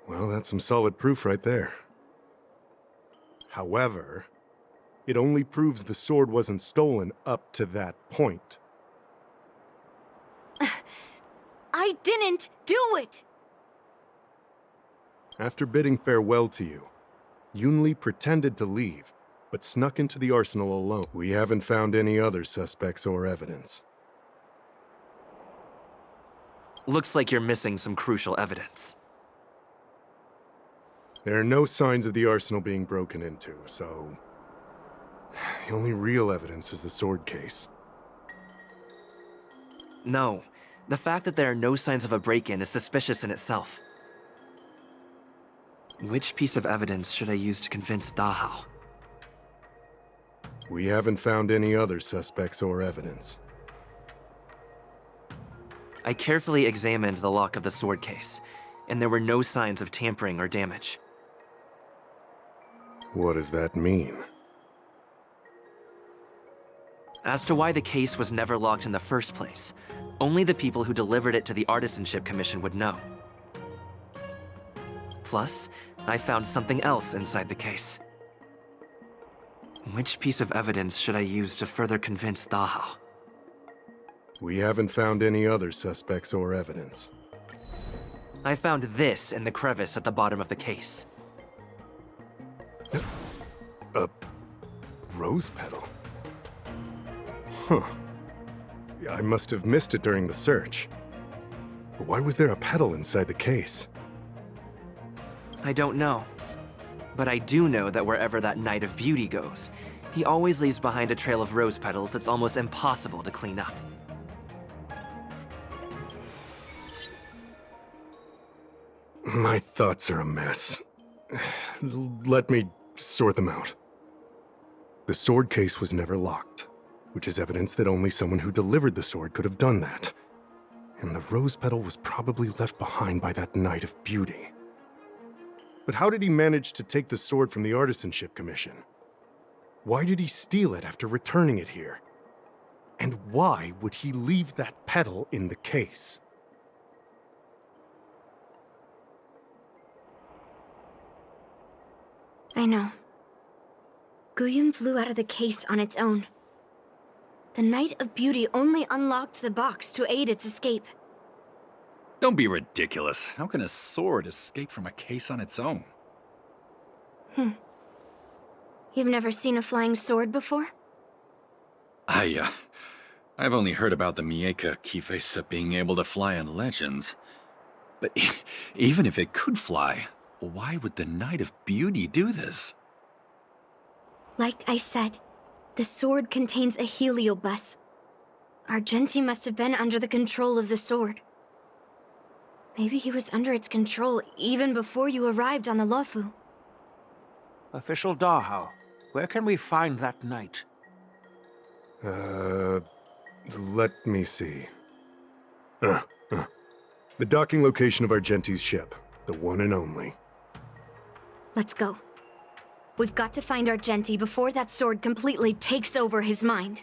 Well, that's some solid proof right there. However, it only proves the sword wasn't stolen up to that point. I didn't do it! After bidding farewell to you, Yuanli pretended to leave, but snuck into the arsenal alone. We haven't found any other suspects or evidence. Looks like you're missing some crucial evidence. There are no signs of the arsenal being broken into, so... the only real evidence is the sword case. No, the fact that there are no signs of a break-in is suspicious in itself. Which piece of evidence should I use to convince Dahao? We haven't found any other suspects or evidence. I carefully examined the lock of the sword case, and there were no signs of tampering or damage. What does that mean? As to why the case was never locked in the first place, only the people who delivered it to the Artisanship Commission would know. Plus, I found something else inside the case. Which piece of evidence should I use to further convince Dahao? We haven't found any other suspects or evidence. I found this in the crevice at the bottom of the case. A rose petal? Huh. I must have missed it during the search. But why was there a petal inside the case? I don't know. But I do know that wherever that Knight of Beauty goes, he always leaves behind a trail of rose petals that's almost impossible to clean up. My thoughts are a mess. Let me sort them out. The sword case was never locked, which is evidence that only someone who delivered the sword could have done that. And the rose petal was probably left behind by that Knight of Beauty. But how did he manage to take the sword from the Artisanship Commission? Why did he steal it after returning it here? And why would he leave that petal in the case? I know. Gu Yun flew out of the case on its own. The Knight of Beauty only unlocked the box to aid its escape. Don't be ridiculous. How can a sword escape from a case on its own? You've never seen a flying sword before? I've only heard about the Miecha Kifesa being able to fly in legends. But even if it could fly, why would the Knight of Beauty do this? Like I said, the sword contains a heliobus. Argenti must have been under the control of the sword. Maybe he was under its control even before you arrived on the Lofu. Official Dahao, where can we find that knight? Let me see. The docking location of Argenti's ship. The one and only. Let's go. We've got to find Argenti before that sword completely takes over his mind.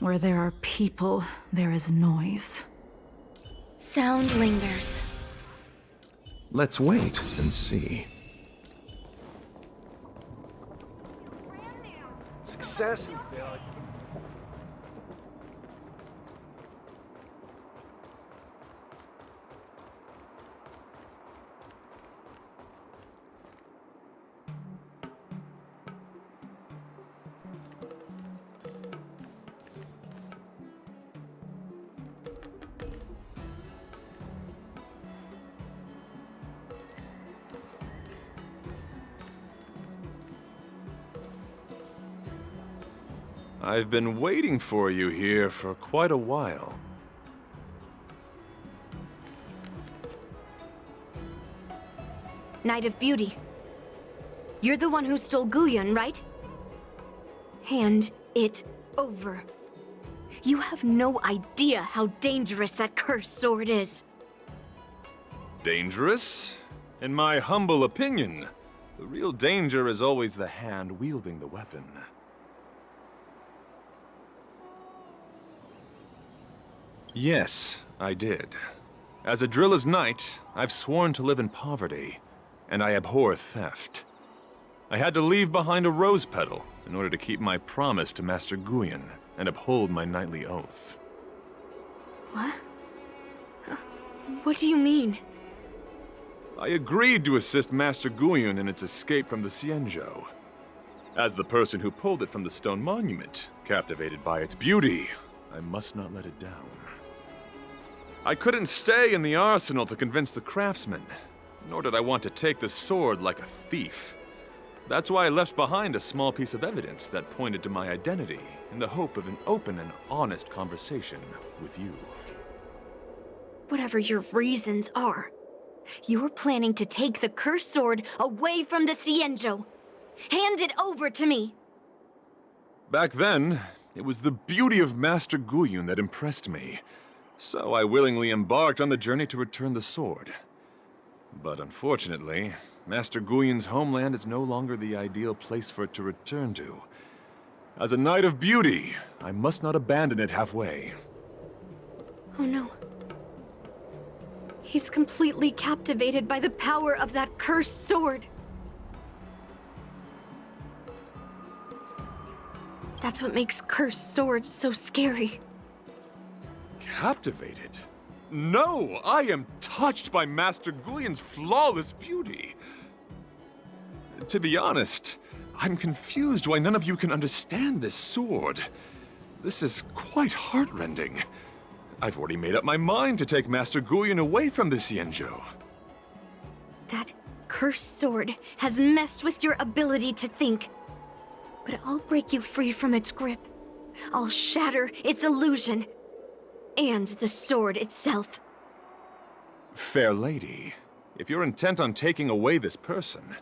Where there are people, there is noise. Sound lingers. Let's wait and see. Success and failure. I've been waiting for you here for quite a while. Knight of Beauty. You're the one who stole Guyun, right? Hand it over. You have no idea how dangerous that cursed sword is. Dangerous? In my humble opinion, the real danger is always the hand wielding the weapon. Yes, I did. As a Drilla's knight, I've sworn to live in poverty, and I abhor theft. I had to leave behind a rose petal in order to keep my promise to Master Guyun and uphold my knightly oath. What? What do you mean? I agreed to assist Master Guyun in its escape from the Xianzhou. As the person who pulled it from the stone monument, captivated by its beauty, I must not let it down. I couldn't stay in the arsenal to convince the craftsmen, nor did I want to take the sword like a thief. That's why I left behind a small piece of evidence that pointed to my identity in the hope of an open and honest conversation with you. Whatever your reasons are, you're planning to take the cursed sword away from the Xianzhou. Hand it over to me! Back then, it was the beauty of Master Guyun that impressed me. So I willingly embarked on the journey to return the sword. But unfortunately, Master Guyun's homeland is no longer the ideal place for it to return to. As a Knight of Beauty, I must not abandon it halfway. Oh no. He's completely captivated by the power of that cursed sword. That's what makes cursed swords so scary. Captivated? No! I am touched by Master Guyun's flawless beauty. To be honest, I'm confused why none of you can understand this sword. This is quite heartrending. I've already made up my mind to take Master Guyun away from the Xianzhou. That cursed sword has messed with your ability to think. But I'll break you free from its grip. I'll shatter its illusion. And the sword itself. Fair lady, if you're intent on taking away this person,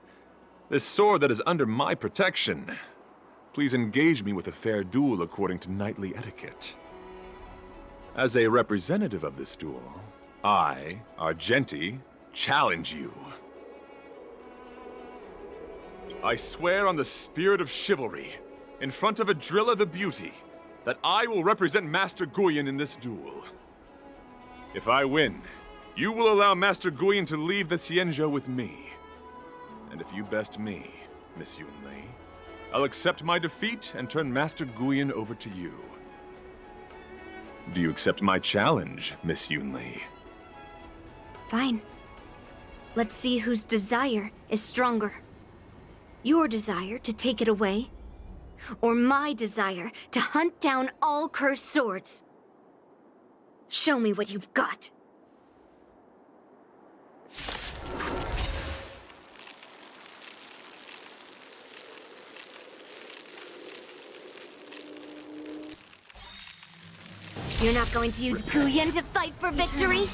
this sword that is under my protection, please engage me with a fair duel according to knightly etiquette. As a representative of this duel, I, Argenti, challenge you. I swear on the spirit of chivalry, in front of Adrilla the Beauty, that I will represent Master Guyon in this duel. If I win, you will allow Master Guyon to leave the Xianzhou with me. And if you best me, Miss Yuanli, I'll accept my defeat and turn Master Guyon over to you. Do you accept my challenge, Miss Yuanli? Fine. Let's see whose desire is stronger. Your desire to take it away, or my desire to hunt down all cursed swords. Show me what you've got. You're not going to use Guyon to fight for victory?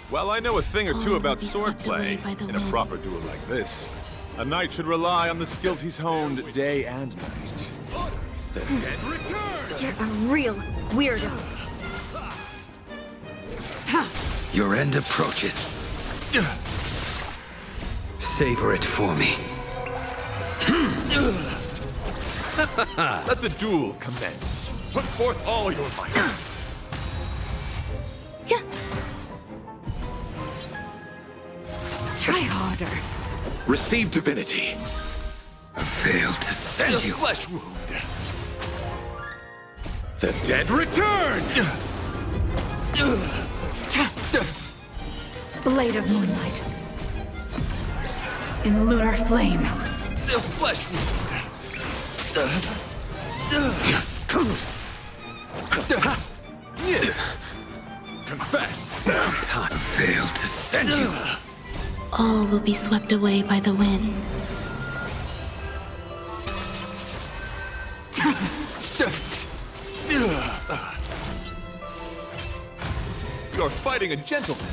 Well, I know a thing or two about swordplay. In a proper duel like this, a knight should rely on the skills he's honed day and night. The dead return! You're a real weirdo. Your end approaches. Savor it for me. Let the duel commence. Put forth all your might. Try harder. Receive divinity. I failed to send you. Flesh wound. The dead return! Blade of moonlight. In lunar flame. The flesh wound. Confess. I failed to send you. All will be swept away by the wind. You're fighting a gentleman.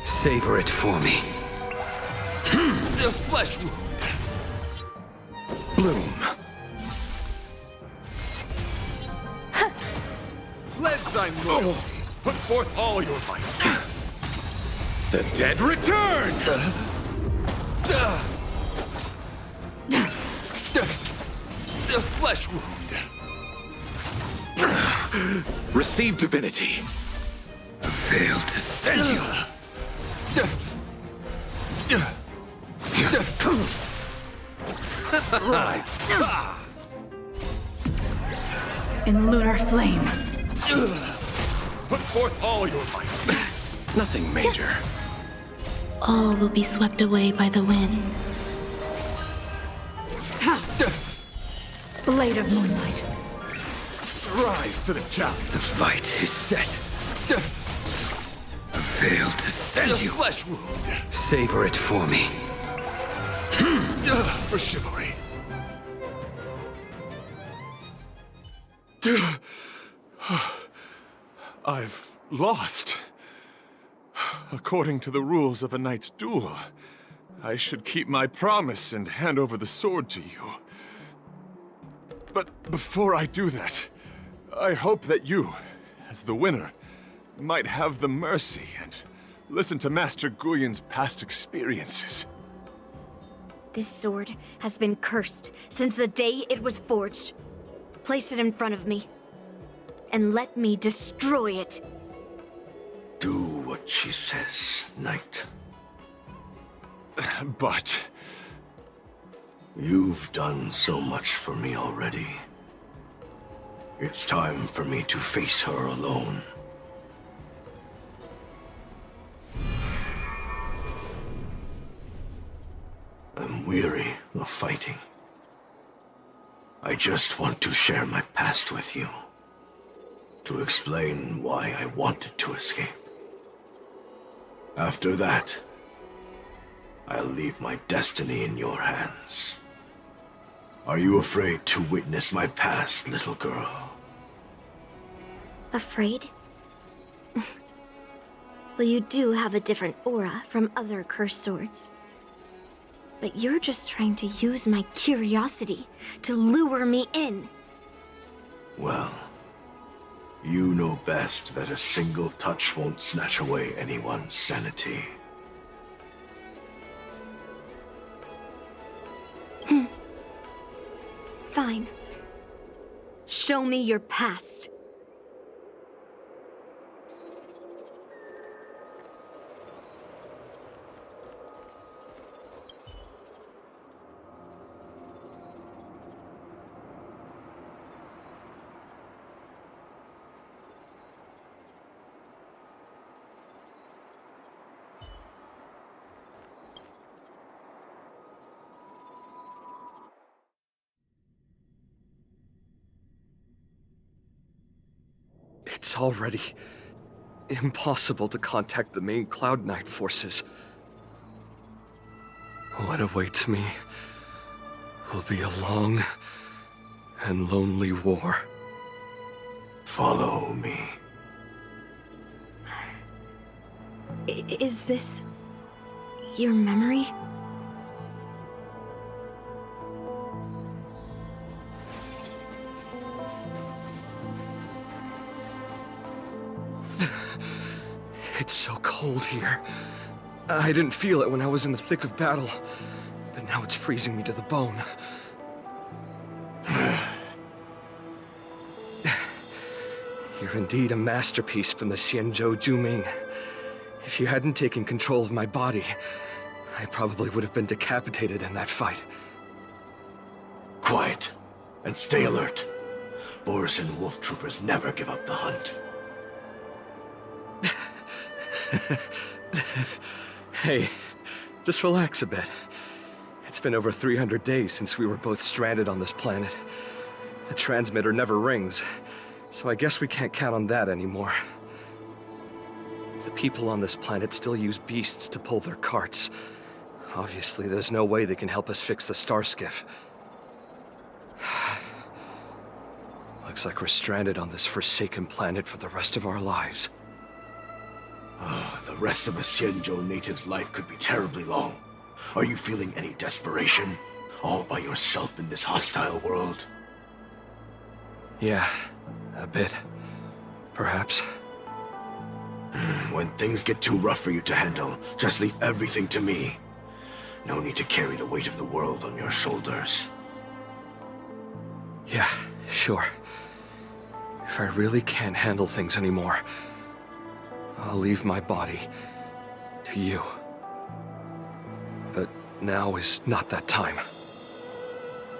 Savor it for me. The flesh wound. Bloom. Pledge thy loyalty. Put forth all your might. The dead return! The flesh wound. Receive divinity. I failed to send you. Right. In lunar flame. Put forth all your might. Nothing major. All will be swept away by the wind. Blade of moonlight. Rise to the challenge. The fight is set. I failed to send you. Flesh wound. Savor it for me. For chivalry. I've lost. According to the rules of a knight's duel, I should keep my promise and hand over the sword to you. But before I do that, I hope that you, as the winner, might have the mercy and listen to Master Guyon's past experiences. This sword has been cursed since the day it was forged. Place it in front of me, and let me destroy it. Do what she says, knight. But... You've done so much for me already. It's time for me to face her alone. I'm weary of fighting. I just want to share my past with you. To explain why I wanted to escape. After that, I'll leave my destiny in your hands. Are you afraid to witness my past, little girl? Afraid? Well, you do have a different aura from other cursed swords. But you're just trying to use my curiosity to lure me in. Well, You know best that a single touch won't snatch away anyone's sanity. Fine. Show me your past. It's already impossible to contact the main Cloud Knight forces. What awaits me will be a long and lonely war. Follow me. Is this your memory? It's so cold here. I didn't feel it when I was in the thick of battle, but now it's freezing me to the bone. You're indeed a masterpiece from the Xianzhou Juming. If you hadn't taken control of my body, I probably would have been decapitated in that fight. Quiet, and stay alert. Borisin wolf troopers never give up the hunt. Hey, just relax a bit. It's been over 300 days since we were both stranded on this planet. The transmitter never rings, so I guess we can't count on that anymore. The people on this planet still use beasts to pull their carts. Obviously, there's no way they can help us fix the star skiff. Looks like we're stranded on this forsaken planet for the rest of our lives. The rest of a Xianzhou native's life could be terribly long. Are you feeling any desperation? All by yourself in this hostile world? Yeah, a bit. Perhaps. When things get too rough for you to handle, just leave everything to me. No need to carry the weight of the world on your shoulders. Yeah, sure. If I really can't handle things anymore, I'll leave my body to you. But now is not that time.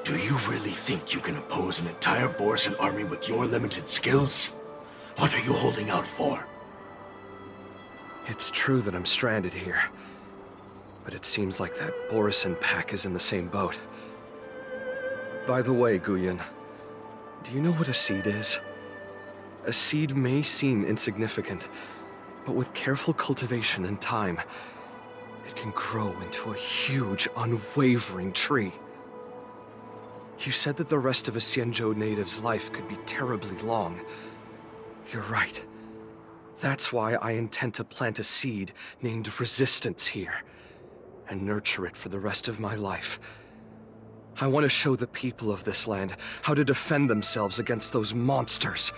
Do you really think you can oppose an entire Borisin army with your limited skills? What are you holding out for? It's true that I'm stranded here, but it seems like that Borisin pack is in the same boat. By the way, Guyan, do you know what a seed is? A seed may seem insignificant, but with careful cultivation and time, it can grow into a huge, unwavering tree. You said that the rest of a Xianzhou native's life could be terribly long. You're right. That's why I intend to plant a seed named Resistance here, and nurture it for the rest of my life. I want to show the people of this land how to defend themselves against those monsters.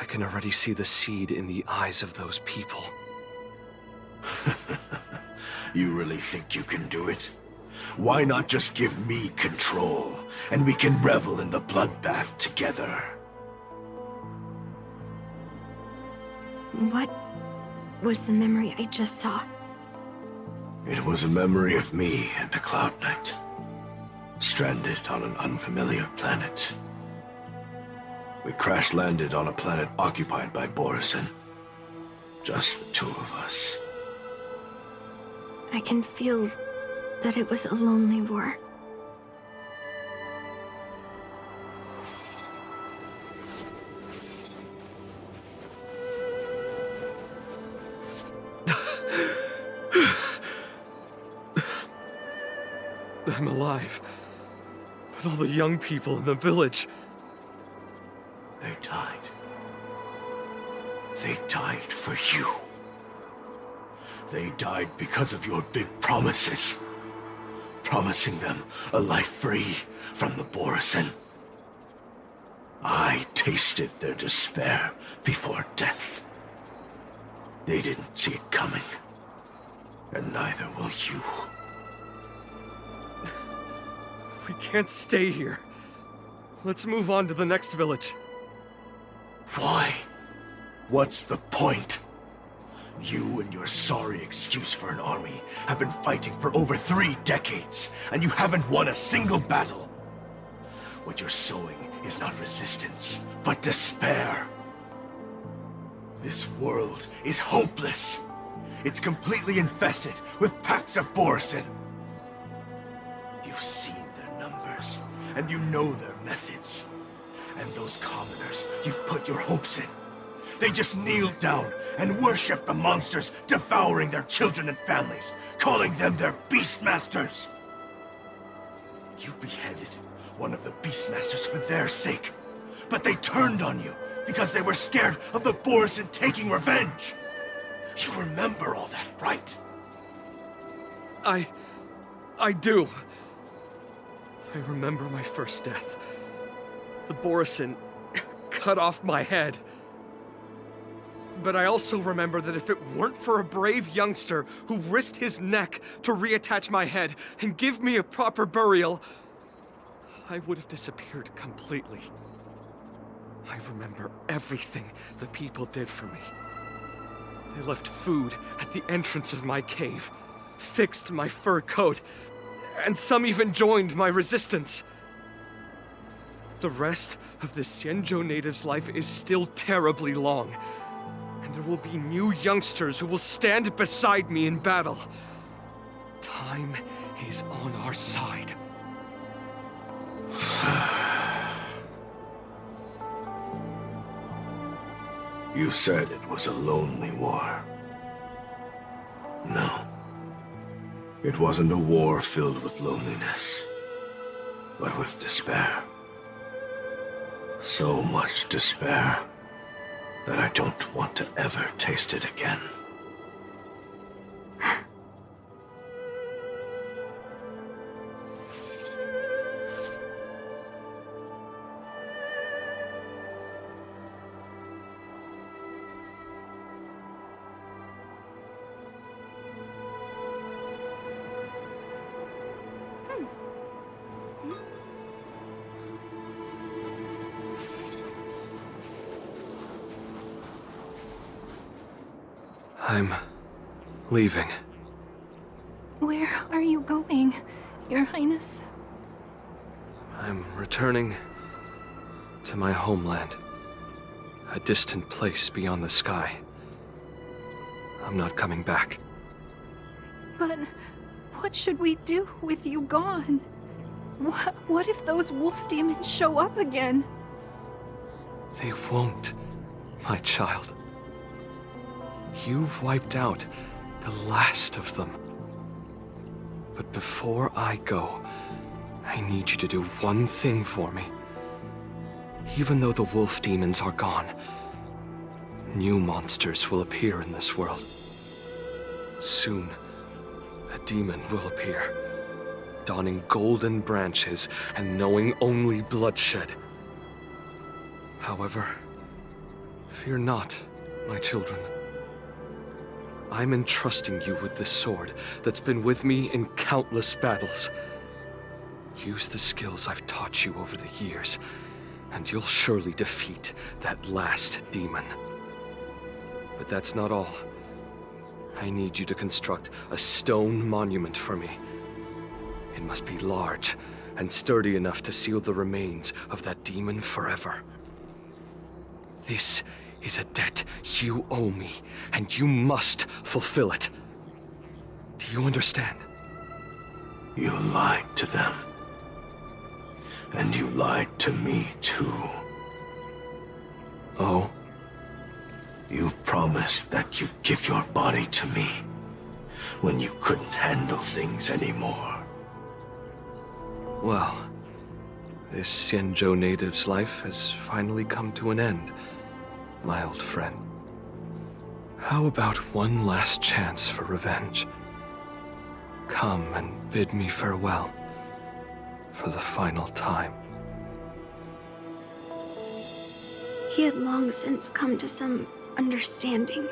I can already see the seed in the eyes of those people. You really think you can do it? Why not just give me control, and we can revel in the bloodbath together? What was the memory I just saw? It was a memory of me and a Cloud Knight, stranded on an unfamiliar planet. We crash-landed on a planet occupied by Borisin. Just the two of us. I can feel that it was a lonely war. I'm alive, but all the young people in the village... They died. They died for you. They died because of your big promises. Promising them a life free from the Borisin. I tasted their despair before death. They didn't see it coming, and neither will you. We can't stay here. Let's move on to the next village. Why? What's the point? You and your sorry excuse for an army have been fighting for over 3 decades, and you haven't won a single battle. What you're sowing is not resistance, but despair. This world is hopeless. It's completely infested with packs of Borisin. You've seen their numbers, and you know their methods. And those commoners you've put your hopes in, they just kneel down and worship the monsters devouring their children and families, calling them their beastmasters. You beheaded one of the beastmasters for their sake, but they turned on you because they were scared of the Borisin taking revenge. You remember all that, right? I do. I remember my first death. The Borisin cut off my head. But I also remember that if it weren't for a brave youngster who risked his neck to reattach my head and give me a proper burial, I would have disappeared completely. I remember everything the people did for me. They left food at the entrance of my cave, fixed my fur coat, and some even joined my resistance. The rest of the Xianzhou native's life is still terribly long, and there will be new youngsters who will stand beside me in battle. Time is on our side. You said it was a lonely war. No. It wasn't a war filled with loneliness, but with despair. So much despair that I don't want to ever taste it again. I'm leaving. Where are you going, Your Highness? I'm returning to my homeland. A distant place beyond the sky. I'm not coming back. But what should we do with you gone? What if those wolf demons show up again? They won't, my child. You've wiped out the last of them. But before I go, I need you to do one thing for me. Even though the wolf demons are gone, new monsters will appear in this world. Soon, a demon will appear, donning golden branches and knowing only bloodshed. However, fear not, my children. I'm entrusting you with this sword that's been with me in countless battles. Use the skills I've taught you over the years, and you'll surely defeat that last demon. But that's not all. I need you to construct a stone monument for me. It must be large and sturdy enough to seal the remains of that demon forever. This is a debt you owe me, and you must fulfill it. Do you understand? You lied to them. And you lied to me, too. Oh? You promised that you'd give your body to me when you couldn't handle things anymore. Well, this Xianzhou native's life has finally come to an end, my old friend. How about one last chance for revenge? Come and bid me farewell for the final time. he had long since come to some understanding.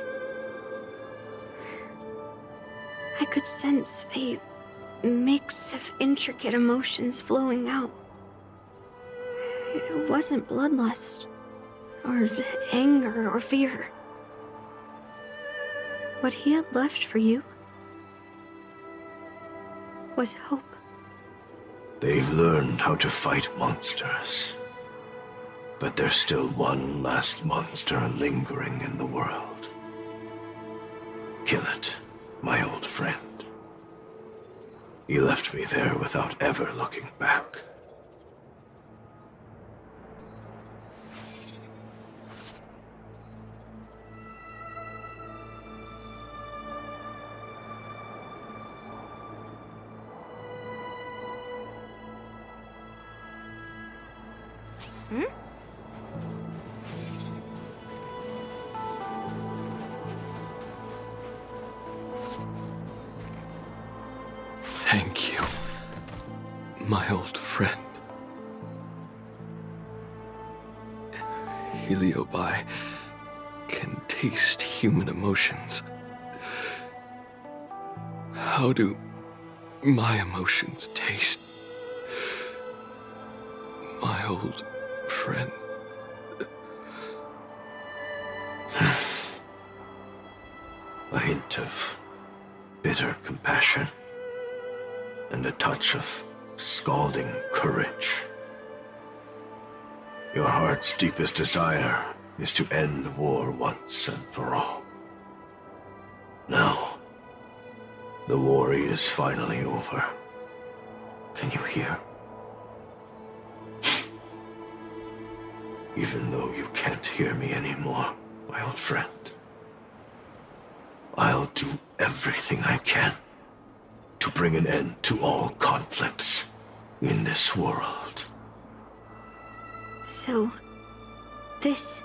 I could sense a mix of intricate emotions flowing out. It wasn't bloodlust, or anger, or fear. What he had left for you was hope. They've learned how to fight monsters. But there's still one last monster lingering in the world. Kill it, my old friend. He left me there without ever looking back. Thank you, my old friend. Heliobi can taste human emotions. How do my emotions taste, my old friend? A hint of bitter compassion and a touch of scalding courage. Your heart's deepest desire is to end war once and for all. Now, the war is finally over. Can you hear? Even though you can't hear me anymore, my old friend, I'll do everything I can to bring an end to all conflicts in this world. So, this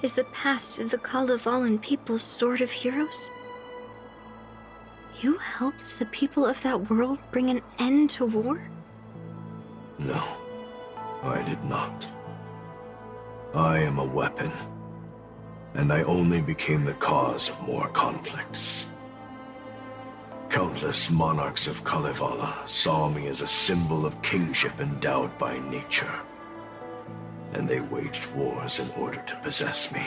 is the past of the Kalevalan people's Sword of Heroes? You helped the people of that world bring an end to war? No, I did not. I am a weapon, and I only became the cause of more conflicts. Countless monarchs of Kalevala saw me as a symbol of kingship endowed by nature, and they waged wars in order to possess me.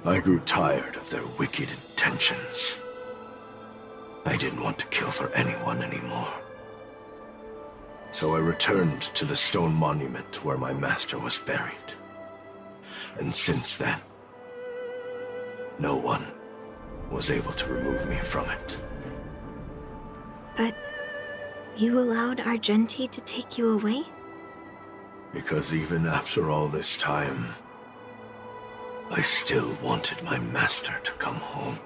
I grew tired of their wicked intentions. I didn't want to kill for anyone anymore. So I returned to the stone monument where my master was buried. And since then, no one was able to remove me from it. But you allowed Argenti to take you away? Because even after all this time, I still wanted my master to come home.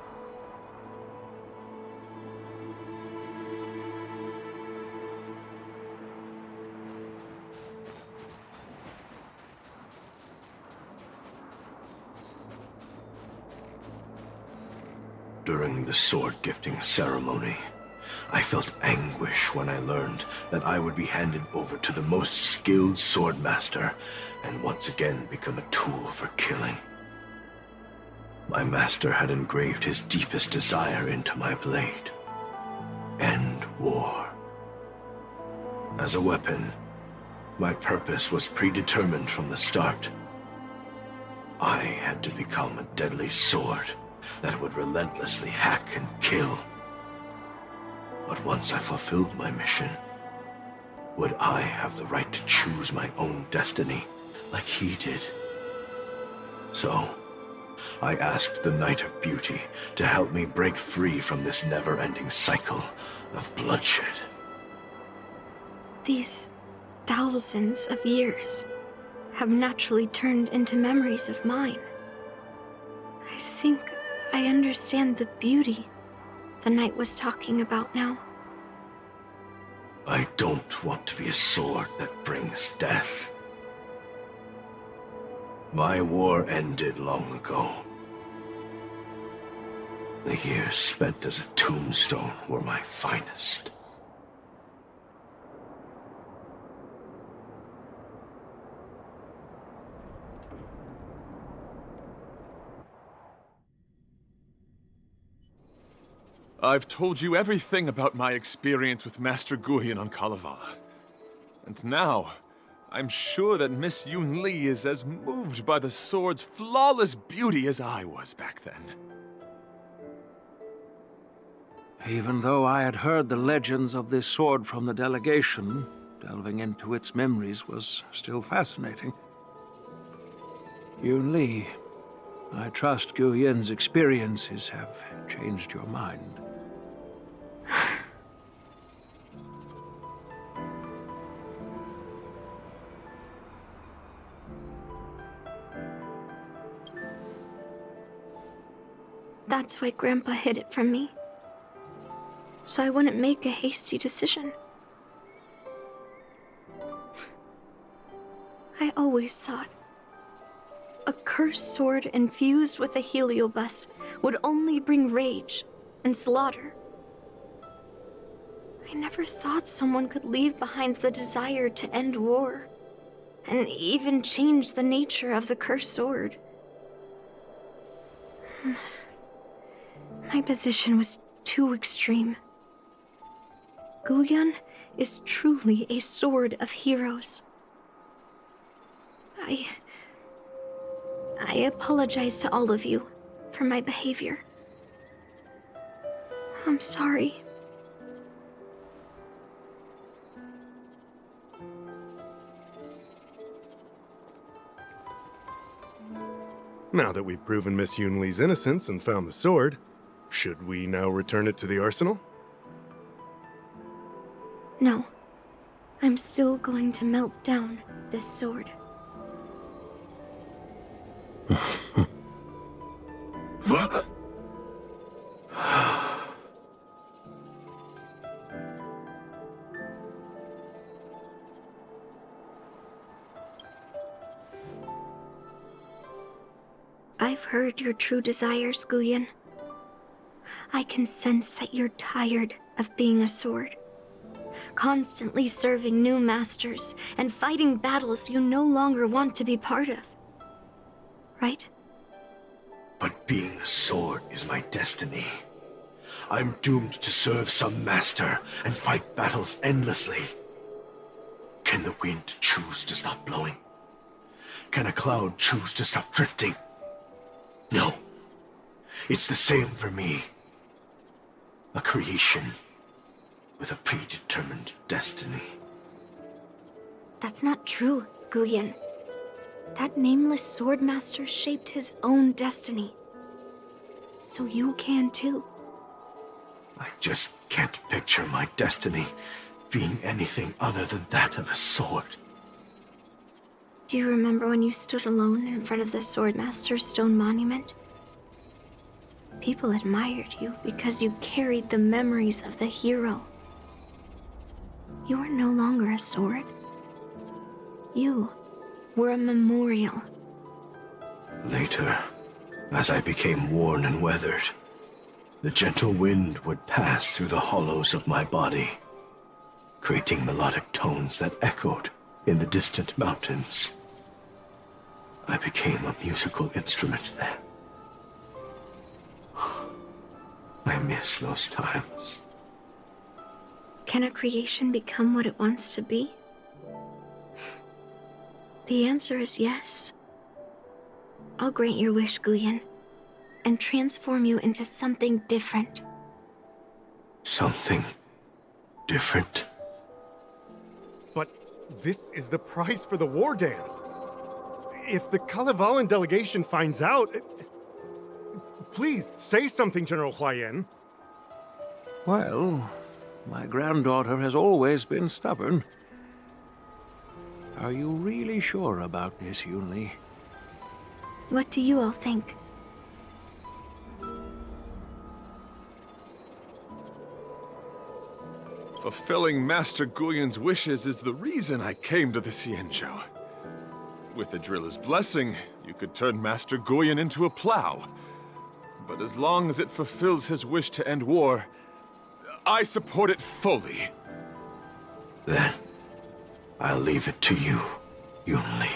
During the sword-gifting ceremony, I felt anguish when I learned that I would be handed over to the most skilled swordmaster and once again become a tool for killing. My master had engraved his deepest desire into my blade. End war. As a weapon, my purpose was predetermined from the start. I had to become a deadly sword that would relentlessly hack and kill. But once I fulfilled my mission, would I have the right to choose my own destiny like he did? So, I asked the Knight of Beauty to help me break free from this never-ending cycle of bloodshed. These thousands of years have naturally turned into memories of mine. I think I understand the beauty the knight was talking about now. I don't want to be a sword that brings death. My war ended long ago. The years spent as a tombstone were my finest. I've told you everything about my experience with Master Guyan on Kalevala. And now, I'm sure that Miss Yuanli is as moved by the sword's flawless beauty as I was back then. Even though I had heard the legends of this sword from the delegation, delving into its memories was still fascinating. Yuanli, I trust Guyan's experiences have changed your mind. That's why Grandpa hid it from me. So I wouldn't make a hasty decision. I always thought a cursed sword infused with a heliobus would only bring rage and slaughter. I never thought someone could leave behind the desire to end war, and even change the nature of the cursed sword. My position was too extreme. Guyan is truly a sword of heroes. I apologize to all of you for my behavior. I'm sorry. Now that we've proven Miss Yuanli's innocence and found the sword, should we now return it to the arsenal? No. I'm still going to melt down this sword. I've heard your true desires, Guyan. I can sense that you're tired of being a sword. Constantly serving new masters and fighting battles you no longer want to be part of. Right? But being a sword is my destiny. I'm doomed to serve some master and fight battles endlessly. Can the wind choose to stop blowing? Can a cloud choose to stop drifting? No. It's the same for me. A creation with a predetermined destiny. That's not true, Guyan. That nameless swordmaster shaped his own destiny. So you can too. I just can't picture my destiny being anything other than that of a sword. Do you remember when you stood alone in front of the swordmaster's stone monument? People admired you because you carried the memories of the hero. You were no longer a sword. You were a memorial. Later, as I became worn and weathered, the gentle wind would pass through the hollows of my body, creating melodic tones that echoed in the distant mountains. I became a musical instrument then. I miss those times. Can a creation become what it wants to be? The answer is yes. I'll grant your wish, Guyan, and transform you into something different. Something different? But this is the price for the war dance. If the Kalevalan delegation finds out... Please, say something, General Huayan. Well, my granddaughter has always been stubborn. Are you really sure about this, Yuanli? What do you all think? Fulfilling Master Guyan's wishes is the reason I came to the Xianzhou. With the driller's blessing, you could turn Master Guyan into a plow. But as long as it fulfills his wish to end war, I support it fully. Then, I'll leave it to you, Yuanli.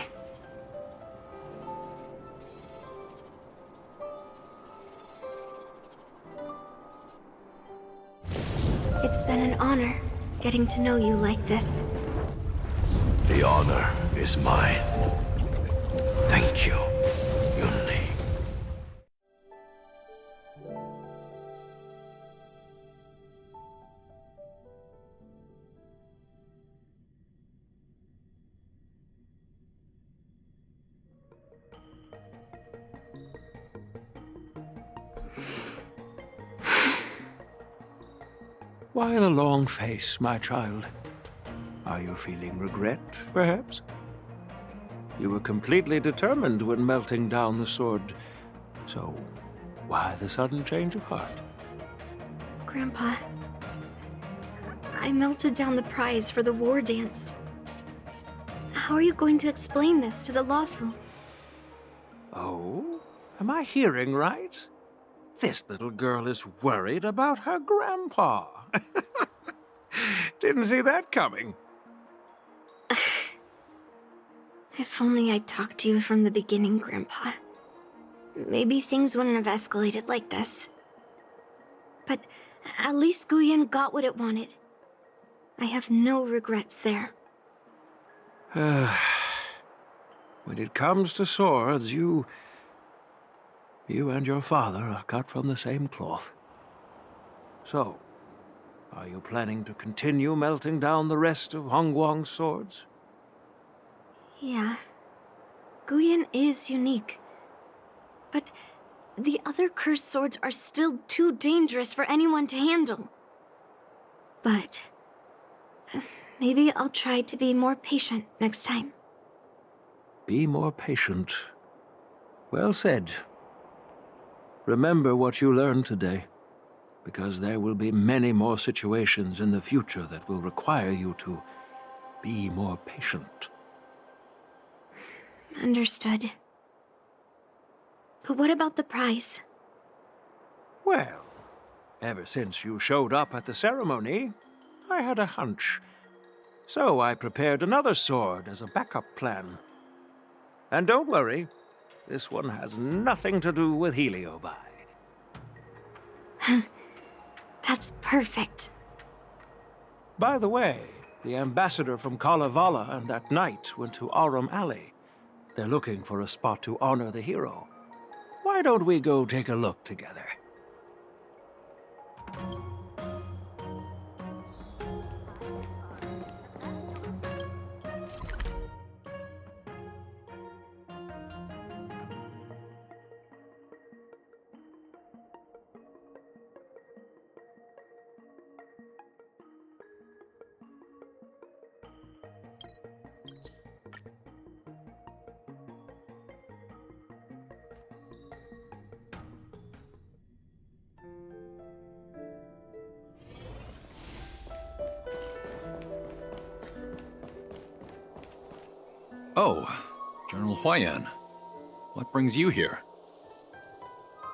It's been an honor getting to know you like this. The honor is mine. Thank you, Yunli. Why the long face, my child? Are you feeling regret, perhaps? You were completely determined when melting down the sword, so why the sudden change of heart? Grandpa, I melted down the prize for the war dance. How are you going to explain this to the Lawfu? Oh? Am I hearing right? This little girl is worried about her grandpa. Didn't see that coming. If only I'd talked to you from the beginning, Grandpa. Maybe things wouldn't have escalated like this. But at least Guyan got what it wanted. I have no regrets there. When it comes to swords, you and your father are cut from the same cloth. So, are you planning to continue melting down the rest of Hongguang's swords? Yeah. Guyan is unique. But the other cursed swords are still too dangerous for anyone to handle. But maybe I'll try to be more patient next time. Be more patient. Well said. Remember what you learned today, because there will be many more situations in the future that will require you to be more patient. Understood. But what about the prize? Well, ever since you showed up at the ceremony, I had a hunch. So I prepared another sword as a backup plan. And don't worry, this one has nothing to do with Heliobi. That's perfect. By the way, the ambassador from Kalevala and that knight went to Arum Alley. They're looking for a spot to honor the hero. Why don't we go take a look together? Oh, General Huayan. What brings you here?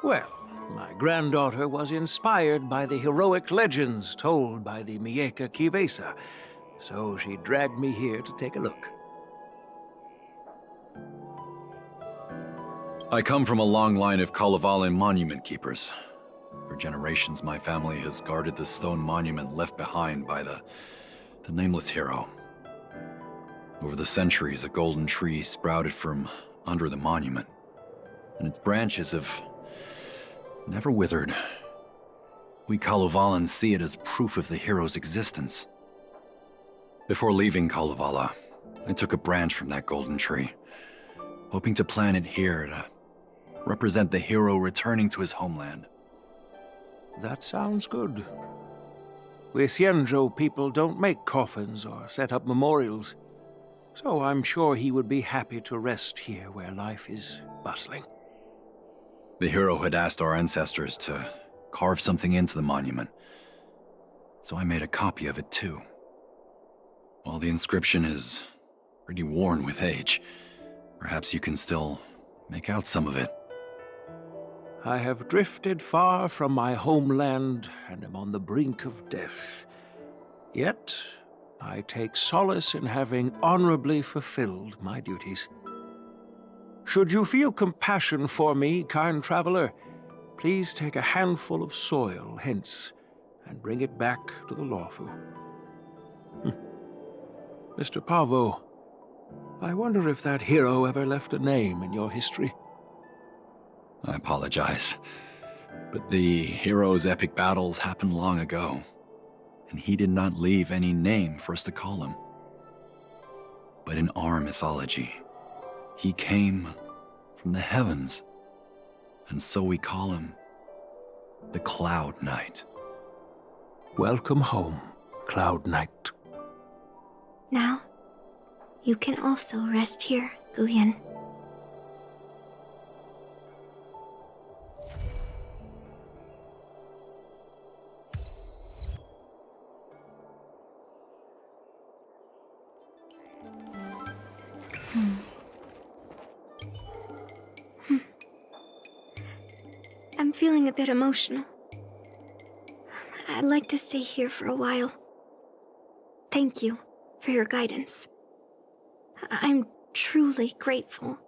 Well, my granddaughter was inspired by the heroic legends told by the Miyeka Kivesa, so she dragged me here to take a look. I come from a long line of Kalevala monument keepers. For generations, my family has guarded the stone monument left behind by the nameless hero. Over the centuries, a golden tree sprouted from under the monument, and its branches have never withered. We Kalevalans see it as proof of the hero's existence. Before leaving Kalevala, I took a branch from that golden tree, hoping to plant it here to represent the hero returning to his homeland. That sounds good. We Syanzhou people don't make coffins or set up memorials, so I'm sure he would be happy to rest here where life is bustling. The hero had asked our ancestors to carve something into the monument, so I made a copy of it too. While the inscription is pretty worn with age, perhaps you can still make out some of it. I have drifted far from my homeland and am on the brink of death. Yet, I take solace in having honorably fulfilled my duties. Should you feel compassion for me, kind traveler, please take a handful of soil hence, and bring it back to the Lawfu. Mr. Pavo, I wonder if that hero ever left a name in your history. I apologize, but the hero's epic battles happened long ago, and he did not leave any name for us to call him. But in our mythology, he came from the heavens, and so we call him the Cloud Knight. Welcome home, Cloud Knight. Now, you can also rest here, Guyan. I'm feeling a bit emotional. I'd like to stay here for a while. Thank you for your guidance. I'm truly grateful.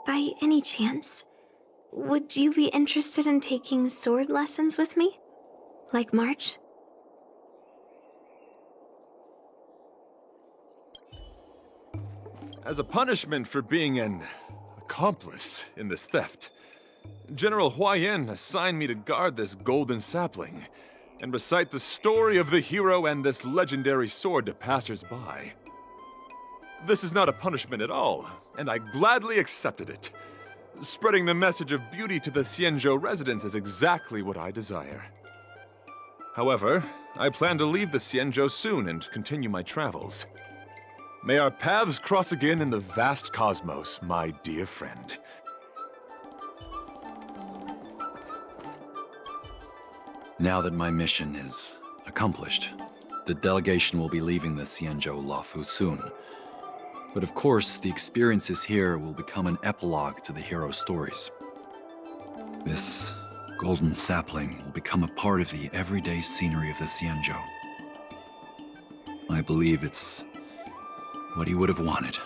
By any chance, would you be interested in taking sword lessons with me? Like March? As a punishment for being an accomplice in this theft, General Huayan assigned me to guard this golden sapling and recite the story of the hero and this legendary sword to passers-by. This is not a punishment at all, and I gladly accepted it. Spreading the message of beauty to the Xianzhou residents is exactly what I desire. However, I plan to leave the Xianzhou soon and continue my travels. May our paths cross again in the vast cosmos, my dear friend. Now that my mission is accomplished, the delegation will be leaving the Xianzhou Lawfu soon. But of course, the experiences here will become an epilogue to the hero stories. This golden sapling will become a part of the everyday scenery of the Xianzhou. I believe it's what he would have wanted.